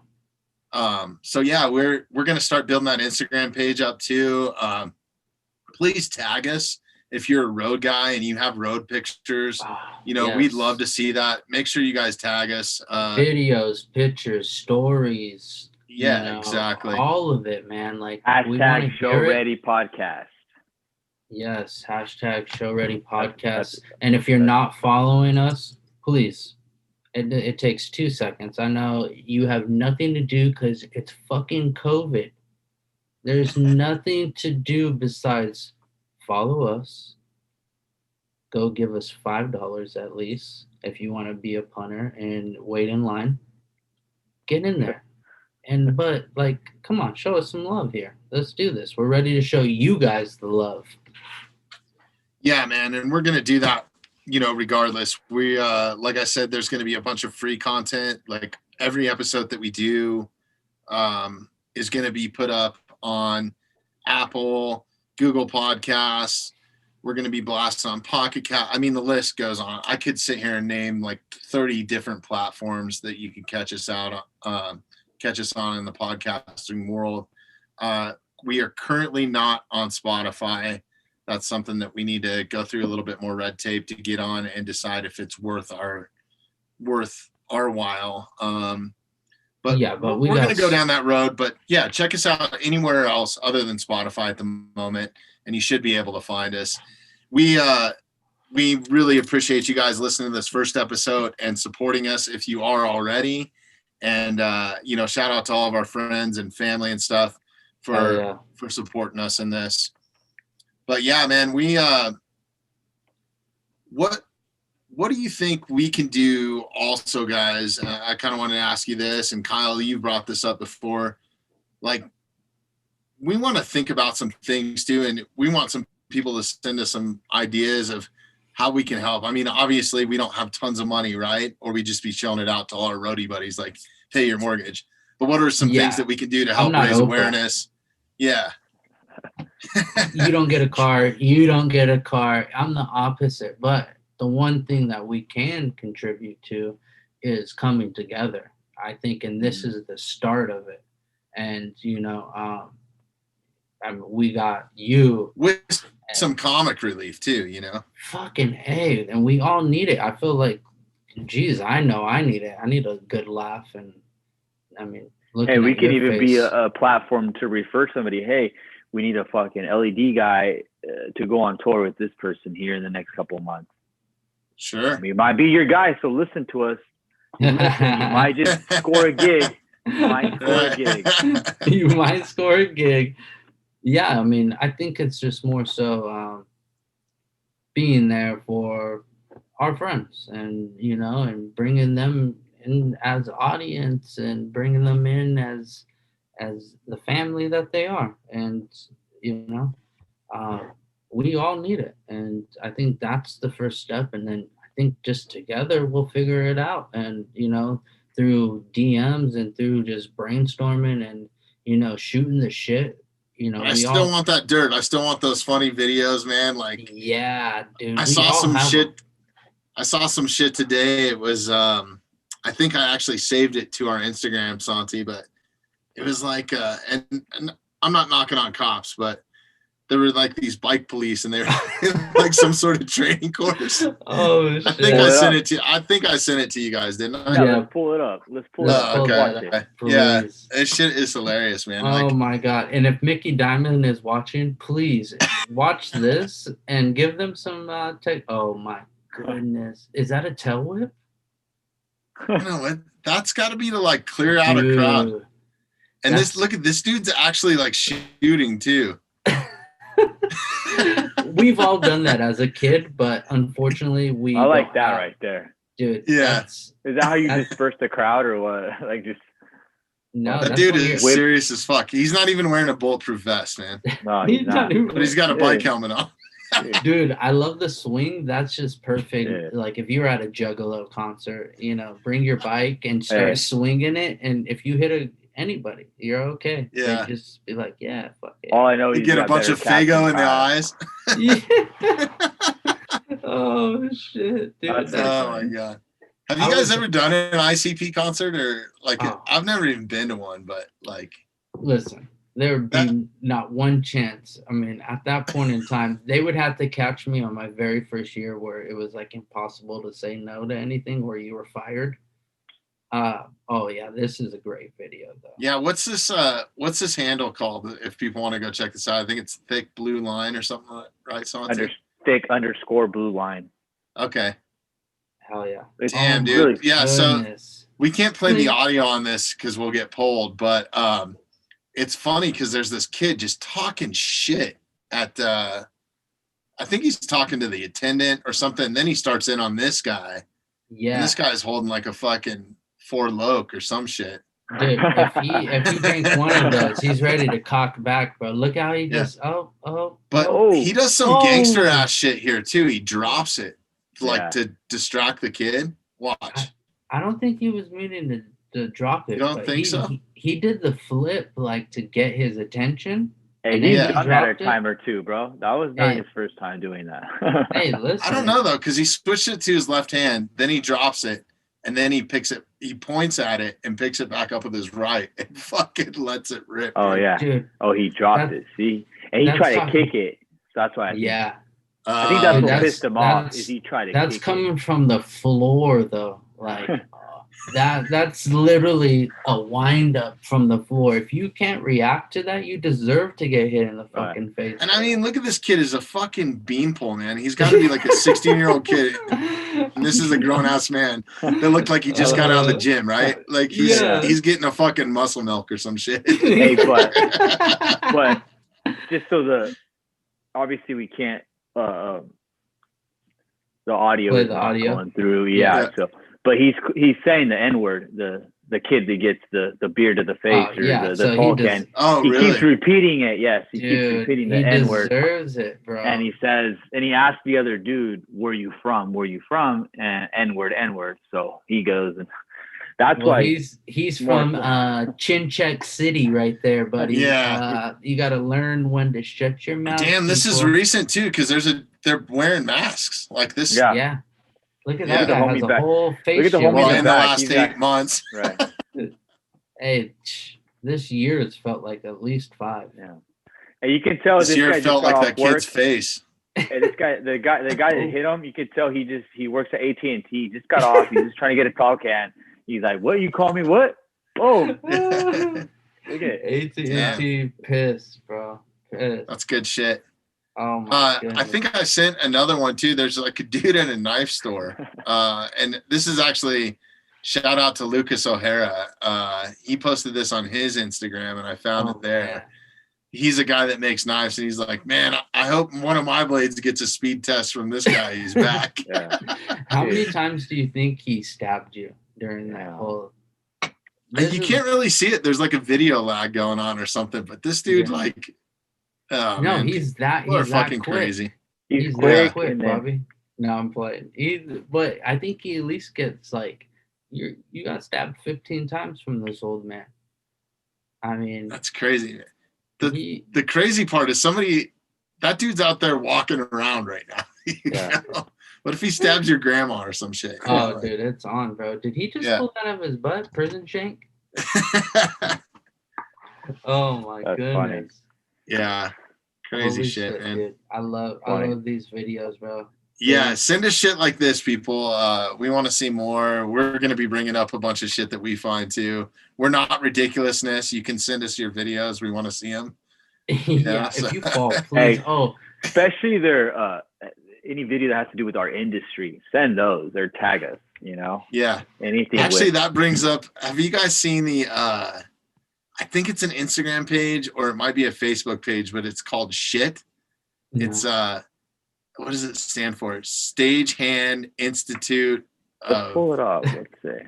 So yeah, we're going to start building that Instagram page up too. Please tag us if you're a road guy and you have road pictures. Yes. We'd love to see that. Make sure you guys tag us. Videos, pictures, stories. Yeah, exactly. All of it, man. Like, hashtag Show Ready Podcast. Yes, hashtag Show Ready Podcast. And if you're not following us, please, it takes 2 seconds. I know you have nothing to do because it's fucking COVID. There's nothing to do besides follow us, go give us $5 at least if you want to be a punter and wait in line. Get in there. But like, come on, show us some love here. Let's do this. We're ready to show you guys the love. Yeah, man, and we're gonna do that, regardless. We like I said, there's gonna be a bunch of free content. Like every episode that we do is gonna be put up on Apple, Google Podcasts. We're gonna be blasted on Pocket Cast. I mean, the list goes on. I could sit here and name like 30 different platforms that you can catch us on in the podcasting world. We are currently not on Spotify. That's something that we need to go through a little bit more red tape to get on and decide if it's worth our while. But we're going to go down that road. But yeah, check us out anywhere else other than Spotify at the moment, and you should be able to find us. We really appreciate you guys listening to this first episode and supporting us if you are already. And shout out to all of our friends and family and stuff for supporting us in this. But yeah, man, we what do you think we can do also, guys? I kind of wanted to ask you this, and Kyle, you brought this up before. Like, we want to think about some things too, and we want some people to send us some ideas of how we can help. I mean, obviously we don't have tons of money, right? Or we just be shilling it out to all our roadie buddies, like pay your mortgage. But what are some things that we can do to help raise awareness? Yeah. You don't get a car. I'm the opposite. But the one thing that we can contribute to is coming together, I think. And this is the start of it. And, we got you. With some comic relief too, Fucking A. And we all need it. I feel like, geez, I know I need it. I need a good laugh. And, I mean, hey, we can even be a platform to refer somebody. Hey, we need a fucking LED guy to go on tour with this person here in the next couple of months. Sure. We might be your guy, so listen to us. You might just score a gig. You might score a gig. Yeah, I mean, I think it's just more so being there for our friends and, and bringing them in as audience and bringing them in as the family that they are. And, we all need it. And I think that's the first step. And then I think just together we'll figure it out. And, through DMs and through just brainstorming and, shooting the shit, I still want that dirt. I still want those funny videos, man. Like, yeah, dude. I saw some shit today. It was, I think I actually saved it to our Instagram, Santi, but it was like, and I'm not knocking on cops, but there were like these bike police and they were like some sort of training course. Oh, shit. I think I sent it to you guys, didn't I? Yeah, let's pull it up. Okay. Yeah, this shit is hilarious, man. Oh my God. And if Mickey Diamond is watching, please watch this and give them some tech. Oh my goodness. Is that a tail whip? No, that's got to be to like clear out a crowd. And look at this dude's actually like shooting too. We've all done that as a kid, but unfortunately I like that right there. Dude. Yeah. Is that how you disperse the crowd or what? Like just no, that dude is serious as fuck. He's not even wearing a bulletproof vest, man. No, he's not. But he's got a bike helmet on. Dude, I love the swing. That's just perfect. Yeah. Like if you were at a Juggalo concert, bring your bike and start swinging it. And if you hit anybody, you're okay. Yeah. Like, just be like, yeah, fuck it. All I know you get a bunch of Fago in the eyes. Yeah. Oh shit, dude. Oh my God. Have you guys ever done an ICP concert or like? I've never even been to one, but like. Listen, there would be not one chance. I mean, at that point in time, they would have to catch me on my very first year where it was like impossible to say no to anything, where you were fired. Oh yeah, this is a great video though. Yeah, what's this handle called? If people want to go check this out, I think it's Thick Blue Line or something like that, right? So thick_blue line. Okay. Hell yeah. Damn, dude. Really yeah, goodness. So we can't play the audio on this because we'll get pulled, but it's funny because there's this kid just talking shit at I think he's talking to the attendant or something. Then he starts in on this guy. Yeah. And this guy's holding like a fucking Four Lok or some shit. Dude, if he drinks one of those, he's ready to cock back, bro. Look how he just But he does some gangster ass shit here too. He drops it like to distract the kid. Watch. I don't think he was meaning to drop it. You don't think so? He did the flip like to get his attention. Hey, he's done that a time or two, bro. That was not his first time doing that. Hey, listen. I don't know though, because he switched it to his left hand, then he drops it, and then he picks it. He points at it and picks it back up with his right, and fucking lets it rip. Oh dude. yeah. Dude, he dropped it. See, and he tried to kick it. So that's why. I think that's what pissed him off. Is he tried to? That's coming from the floor though, like. That's literally a wind up from the floor. If you can't react to that, you deserve to get hit in the fucking face. And I mean, look at this kid as a fucking beanpole, man. He's got to be like a 16-year-old kid. And this is a grown-ass man that looked like he just got out of the gym, right? Like he's getting a fucking muscle milk or some shit. Hey, but just so obviously we can't the audio is not going through. So. But he's saying the N-word, the kid that gets the beer to the face the tall can. He keeps repeating it. Yes, he keeps repeating the N-word. He deserves it, bro. And he says, and he asks the other dude, "Where you from? Where you from?" And N-word. So he goes, and that's why he's from Chinchek City, right there, buddy. Yeah, you got to learn when to shut your mouth. Damn, this is recent too, because they're wearing masks like this. Yeah. Look at that guy has a whole face. Look at the homie in the last 8 months. Right. Hey, this year has felt like at least 5. Yeah. And you can tell this year guy felt like that kid's face. And this guy, the guy that hit him, you could tell he works at AT&T. He just got off. He's just trying to get a tall can. He's like, "What? You call me what? Oh." Look at AT&T pissed, bro. Pissed. That's good shit. Oh my goodness. I think I sent another one too. There's like a dude in a knife store. And this is actually shout out to Lucas O'Hara. He posted this on his Instagram and I found it there. Man. He's a guy that makes knives and he's like, "Man, I hope one of my blades gets a speed test from this guy. He's back." How many times do you think he stabbed you during that whole? You can't really see it. There's like a video lag going on or something, but this dude oh, no, man. he's fucking quick. crazy. He's quick, Bobby. No, I'm playing. But I think he at least gets like you got stabbed 15 times from this old man. I mean, that's crazy. The crazy part is that dude's out there walking around right now. You know? What if he stabs your grandma or some shit? Oh, dude, it's on, bro. Did he just pull that out of his butt? Prison shank? Oh my goodness. Funny. Yeah, crazy shit, man. Dude. I love these videos, bro. Yeah, send us shit like this, people. We want to see more. We're going to be bringing up a bunch of shit that we find too. We're not ridiculousness. You can send us your videos. We want to see them. If you fall, please. Especially any video that has to do with our industry. Send those or tag us. Yeah. Anything. Actually, that brings up. Have you guys seen the? I think it's an Instagram page or it might be a Facebook page, but it's called Shit. No. It's what does it stand for? Stagehand Institute. Let's pull it up. Let's see.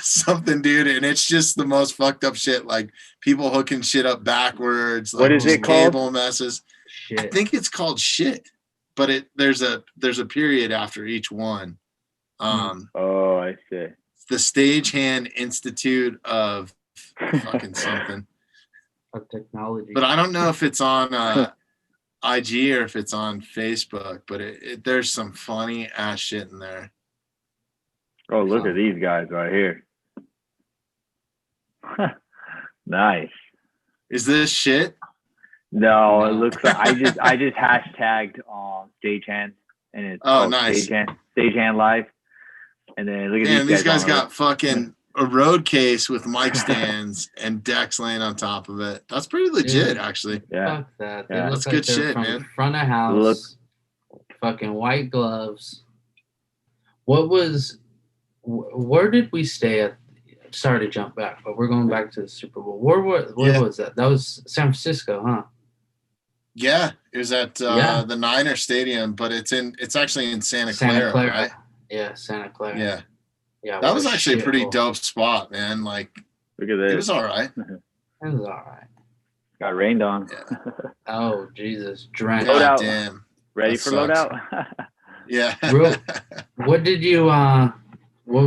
Something, dude, and it's just the most fucked up shit. Like people hooking shit up backwards. Like what is it called? Cable messes. Shit. I think it's called Shit, but there's a period after each one. Oh, I see. It's the Stagehand Institute of fucking something of technology, but I don't know if it's on IG or if it's on Facebook, but there's some funny ass shit in there. Oh, look at these guys right here. Nice. Is this shit? No, it looks like I just hashtagged Stagehand and it's nice. Stagehand Live, and then look at these guys got fucking a road case with mic stands and decks laying on top of it. That's pretty legit, actually. Yeah, fuck that. Yeah. That's good shit, man. Front of house, fucking white gloves. Where did we stay at? Sorry to jump back, but we're going back to the Super Bowl. Where was that? That was San Francisco, huh? Yeah, it was at Yeah. the Niner Stadium, but it's actually in Santa Santa Clara, Clara. right? Yeah, Santa Clara. Yeah, Yeah, that what was a actually a pretty shithole. dope spot, man. Like Look at it this. was all right. It was all right. Got rained on. Yeah. Oh, Jesus. Drenched. Load God out. damn. Ready That for sucks. loadout? Yeah. What did you, what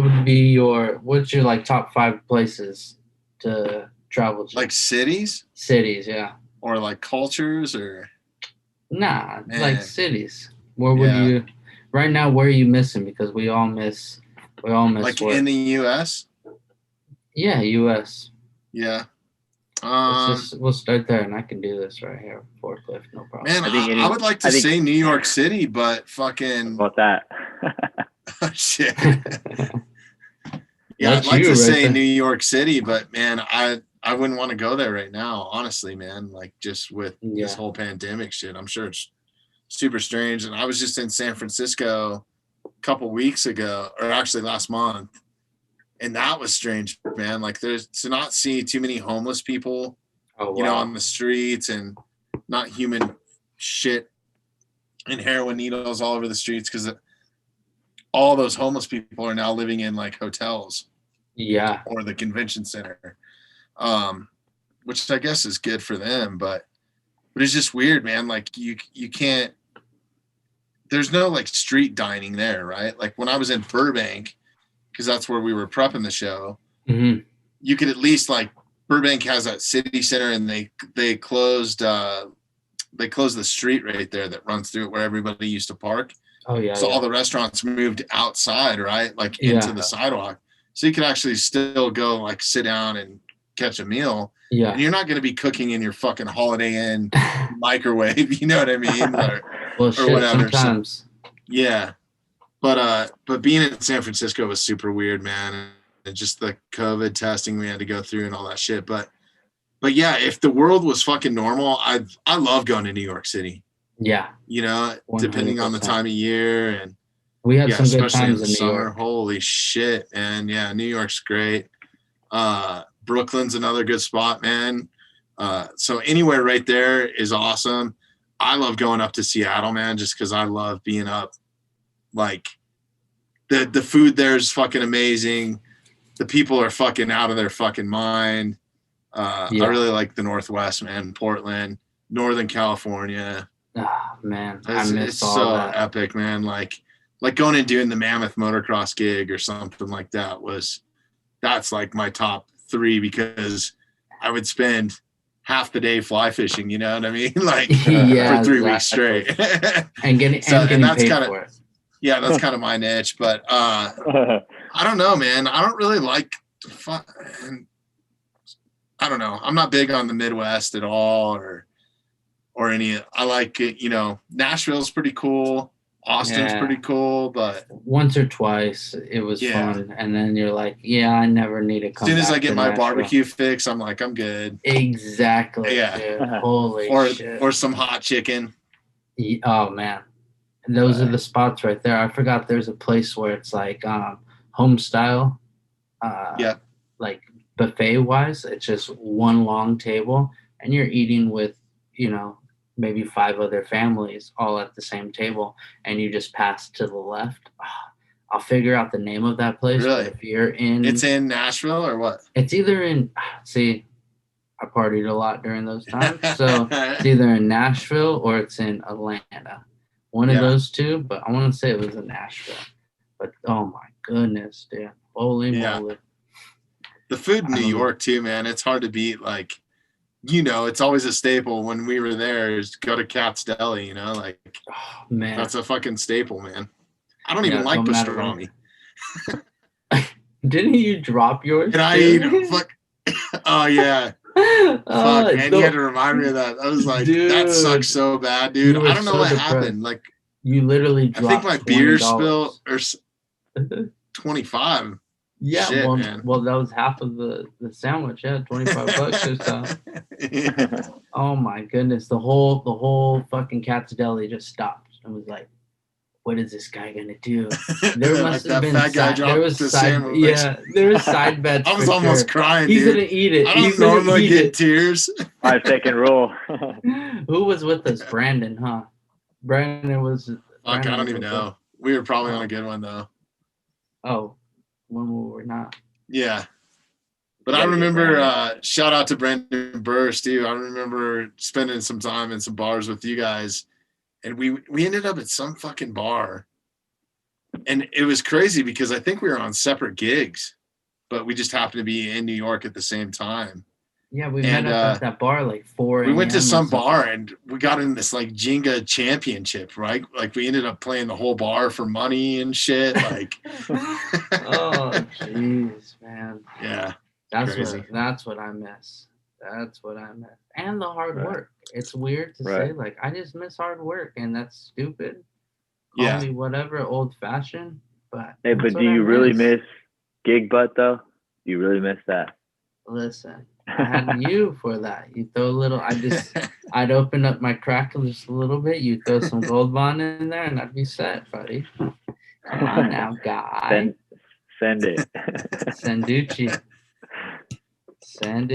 would be what's your, like, top 5 places to travel to? Like cities Cities, yeah. or like cultures or Nah, Man. like cities. Where would Yeah. you, right now, where are you missing? Because we all miss like work. in the US. Yeah, U.S. Yeah. We'll start there, and I can do this right here. Forklift, no problem. Man, I think I would like to I think- say New York City, but fucking About that. shit. Yeah, That's I'd like you to right say there. New York City, but man, I wouldn't want to go there right now, honestly, man. Like just with this Yeah. whole pandemic shit, I'm sure it's super strange. And I was just in San Francisco a couple weeks ago, or actually last month, and that was strange, man. Like there's to not see too many homeless people, Oh, you know, wow. on the streets and not human shit and heroin needles all over the streets because all those homeless people are now living in like hotels Yeah. or the convention center, which I guess is good for them, but it's just weird, man. Like you can't, there's no like street dining there, right? Like when I was in Burbank, because that's where we were prepping the show, hmm you could at least like Burbank has that city center, and they closed the street right there that runs through it where everybody used to park. Oh, yeah. So yeah. all the restaurants moved outside, right? Like Yeah. into the sidewalk. So you could actually still go like sit down and catch a meal. Yeah. And you're not going to be cooking in your fucking Holiday Inn microwave, you know what I mean? Well, shit, whatever, so- sometimes. Yeah. But being in San Francisco was super weird, man. And just the COVID testing we had to go through and all that shit. But yeah, if the world was fucking normal, I love going to New York City. Yeah. You know, depending on the 100%. time of year and We had some good especially times the in New summer. York. Holy shit, man. Yeah, New York's great. Brooklyn's another good spot, man. So anywhere right there is awesome. I love going up to Seattle, man, just because I love being up. Like the food there is fucking amazing. The people are fucking out of their fucking mind. I really like the Northwest, man. Portland, Northern California. Ah, man, I It's miss all so that. epic, man. Like going and doing the Mammoth motocross gig or something like that that's like my top 3 because I would spend half the day fly fishing, you know what I mean? Like Yeah, for 3 weeks exactly. straight. And getting So- and getting that's paid kinda- for it. Yeah, that's kind of my niche, but I don't know, man. I don't really like I don't know. I'm not big on the Midwest at all or any. I like it, you know, Nashville's pretty cool. Austin's Yeah. pretty cool, but Once or twice, it was Yeah. fun, and then you're like, yeah, I never need to as come. soon as back I get to my Nashville. barbecue fix, I'm like, I'm good. Exactly. Yeah. Dude. Holy shit. Or some hot chicken. Oh man, those are the spots right there. I forgot there's a place where it's like home style. Yeah. Like buffet wise, it's just one long table, and you're eating with, you know, maybe 5 other families all at the same table, and you just pass to the left. I'll figure out the name of that place. Really? But if you're in, It's in Nashville or what? it's either in. See, I partied a lot during those times, so it's either in Nashville or it's in Atlanta. One of Yeah. those two, but I want to say it was in Nashville. But oh my goodness, dude. Holy Yeah. moly. The food in I New don't know. York too, man. It's hard to beat. Like, you know, it's always a staple when we were there is go to Cat's Deli, you know, like Oh, man. that's a fucking staple, man. I don't Yeah, even like no matter pastrami. Didn't you drop yours? And I too? eat fuck. Oh yeah. Oh, Fuck, man. You had to remind me of that. I was like, that Dude. sucks so bad, dude. You were I don't know so what depressed. happened. Like, You literally I dropped think my beer $20. spilled or 25. Yeah, Shit, well, man. well, that was half of the sandwich. Yeah, $25 or so. Oh my goodness, the whole fucking Cat's Deli just stopped and was like, what is this guy gonna do? There must Like have that been fat guy there was dropped the side, sandwich. yeah, there was side bets. I was for almost sure. crying, He's dude. gonna eat it. I He's don't gonna normally eat get it. tears. 5-second rule. Who was with us? Brandon, huh? Brandon was. Fuck, I Brandon don't even was know. We were probably on Oh. a good one though. Oh, when we were not. Yeah. But You I gotta get remember, Brandon. shout out to Brendan Burst, too. I remember spending some time in some bars with you guys, and we ended up at some fucking bar. And it was crazy because I think we were on separate gigs, but we just happened to be in New York at the same time. Yeah, we And, met up at that bar like 4 We went to a.m. or some something. bar and we got in this like Jenga championship, right? Like we ended up playing the whole bar for money and shit. Like, Oh, jeez, man. yeah. That's Crazy. what I miss. That's what I miss. And the hard Right. work. It's weird to say, Right. like, I just miss hard work, and that's stupid. Call Yeah. me whatever, old fashioned, but Hey, that's but what do I you really miss gig butt though? Do you really miss that? Listen, I had you for that. You throw a little. I'd open up my crack just a little bit. You throw some Gold Bond in there, and I'd be set, buddy. Come on now, guy. Send it. Sanducci. Send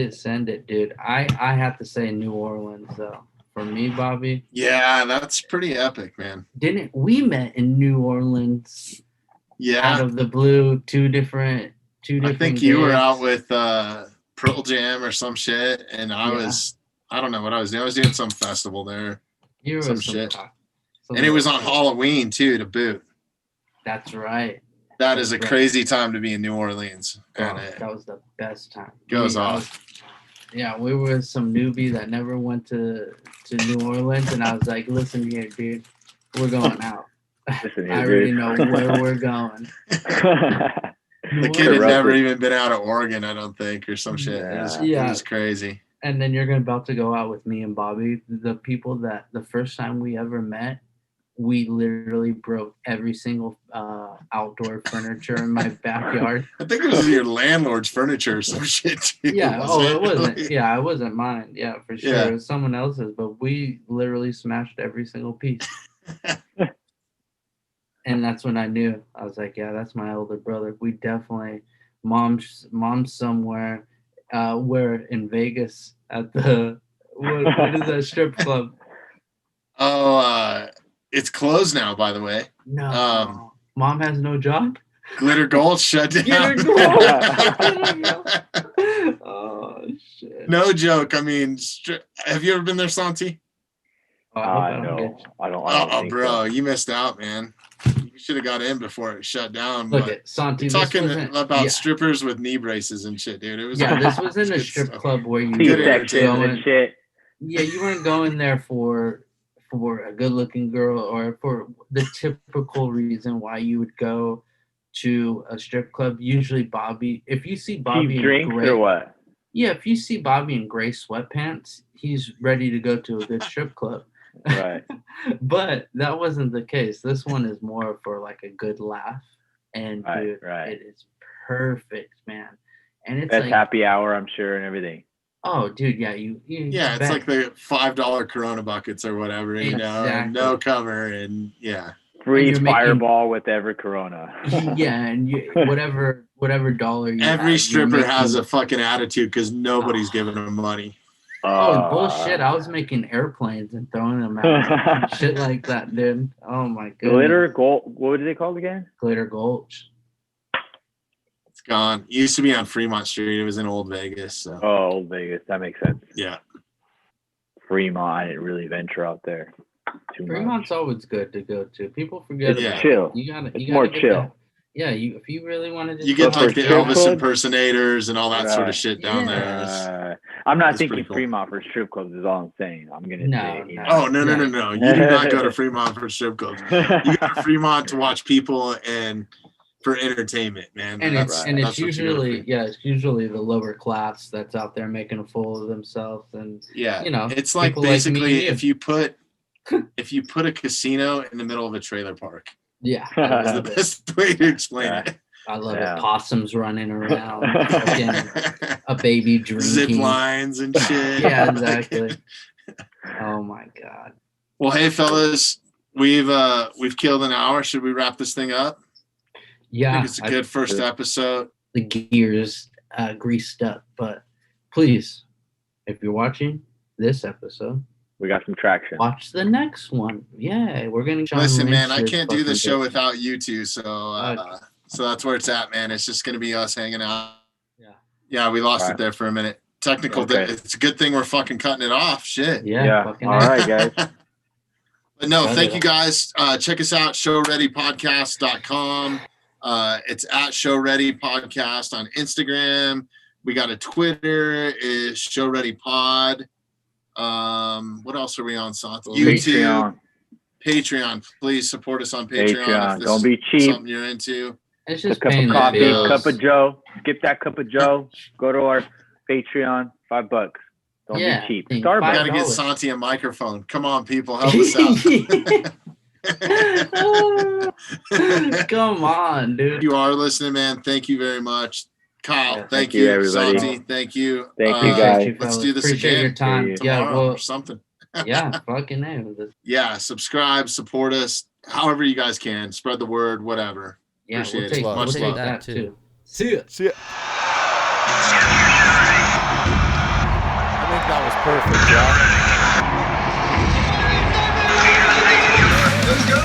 it, dude. I have to say New Orleans though. For me, Bobby, Yeah, that's pretty epic, man. didn't we met in New Orleans out Yeah. of the blue? Two different. I think you were gigs. out with Pearl Jam or some shit, and I don't know what I was doing. I was doing some festival there, You were some with shit. some and it was on little- Halloween too, to boot. That's right. That is a That's right. crazy time to be in New Orleans, Bro, and it that was the best time. goes We- I off. Yeah, we were some newbie that never went to New Orleans, and I was like, "Listen here, dude, we're going out. Listen I here, already dude. know where we're going." The kid had never even been out of Oregon, I don't think, or some shit. It Yeah. was crazy. And then you're about to go out with me and Bobby. The people that the first time we ever met, we literally broke every single outdoor furniture in my backyard. I think it was your landlord's furniture or some shit too. Yeah. It wasn't. Like, Yeah, it wasn't mine. Yeah, for sure. Yeah. It was someone else's, but we literally smashed every single piece. And that's when I knew. I was like, yeah, that's my older brother. We definitely, mom's somewhere. We're in Vegas at the what is that strip club? Oh, it's closed now, by the way. No, mom has no job. Glitter Gold shut down. Glitter Gold. Oh shit! No joke. I mean, have you ever been there, Santi? Oh, I hope No, get you. I don't Oh, think bro, so. you missed out, man. You should have got in before it shut down. Look but at Santi. you're This talking wasn't- about yeah. strippers with knee braces and shit, dude. It was Yeah, this was in a good strip stuff. club where you Good were C-sections entertainment. and shit. Yeah, you weren't going there for a good-looking girl or for the typical reason why you would go to a strip club. Usually, Bobby, if you see Bobby Cheap in drinks gray, or what? yeah, if you see Bobby in gray sweatpants, he's ready to go to a good strip club. Right. But that wasn't the case. This one is more for like a good laugh, and Right, dude, right. it is perfect, man. And it's That's like, happy hour, I'm sure, and everything. oh, dude, yeah, you Yeah, it's bet. like the $5 Corona buckets or whatever, you know, and no Exactly. cover, and yeah. Free you're making- fireball with every Corona. Yeah, and whatever dollar you Every have, stripper you're has a making- fucking attitude because nobody's giving them money. Oh bullshit! I was making airplanes and throwing them out, shit like that, dude. Oh my goodness. Glitter gold. What are they called again? Glitter Gulch. It's gone. It used to be on Fremont Street. It was in Old Vegas. So Oh, Old Vegas. That makes sense. yeah. Fremont. I didn't really venture out there too Fremont's much. always good to go to. People forget It's Yeah. about chill. it. You gotta. It's You gotta more get chill. that. Yeah, if you really wanted to, You get But like for the strip Elvis clubs? impersonators and all that sort Right. of shit down Yeah. there. It's- I'm not That's thinking pretty cool. Fremont for strip clubs is all I'm saying. I'm gonna No, say, no. Oh, no. Yeah. You do not go to Fremont for strip clubs. You go to Fremont to watch people and for entertainment, man. and That's- it's right. that's what you go to it's usually the lower class that's out there making a fool of themselves, and Yeah, you know, it's like people like me basically and you. if you put a casino in the middle of a trailer park. yeah, That I is the love it. best way to explain Yeah. it. I love Yeah. it. Possums running around, fucking a baby drinking. Zip lines and shit. Yeah, exactly. Oh my god. Well, hey fellas, We've killed an hour. Should we wrap this thing up? I Yeah, think it's a good first episode. the gears greased up. But please, if you're watching this episode, We got some traction. watch the next one. Yeah, we're gonna. Listen, man, I rinse can't this do this show fucking bitch. without you two. So that's where it's at, man. It's just gonna be us hanging out. Yeah. Yeah, we lost All it right. there for a minute. Technical. Okay. It's a good thing we're fucking cutting it off. Shit. Yeah. Fucking All right, guys. But no, Cut thank it you guys. Check us out, showreadypodcast.com. It's at Show Ready Podcast on Instagram. We got a Twitter, is Show Ready Pod. What else are we on, Santi? YouTube, Patreon. Please support us on Patreon. Patreon. If this Don't is be cheap. something you're into. It's A just cup paying of the coffee, bills. cup of Joe. Skip that cup of Joe. Go to our Patreon. $5. Don't Yeah, be cheap. think We Starbucks. gotta get $5. Santi a microphone. Come on, people, help us out. Come on, dude. You are listening, man. Thank you very much. Kyle, Yeah, thank you, you. everybody. Santi, thank you. Thank you, Uh, guys. Appreciate you, Let's fellas. do this Appreciate again your time. Yeah, tomorrow well, or something. yeah, fucking A. Yeah, subscribe, support us, however you guys can. Spread the word, whatever. Yeah, Appreciate we'll it. take, Much we'll take love. that too. See ya. See ya. I think that was perfect, Josh. Let's go!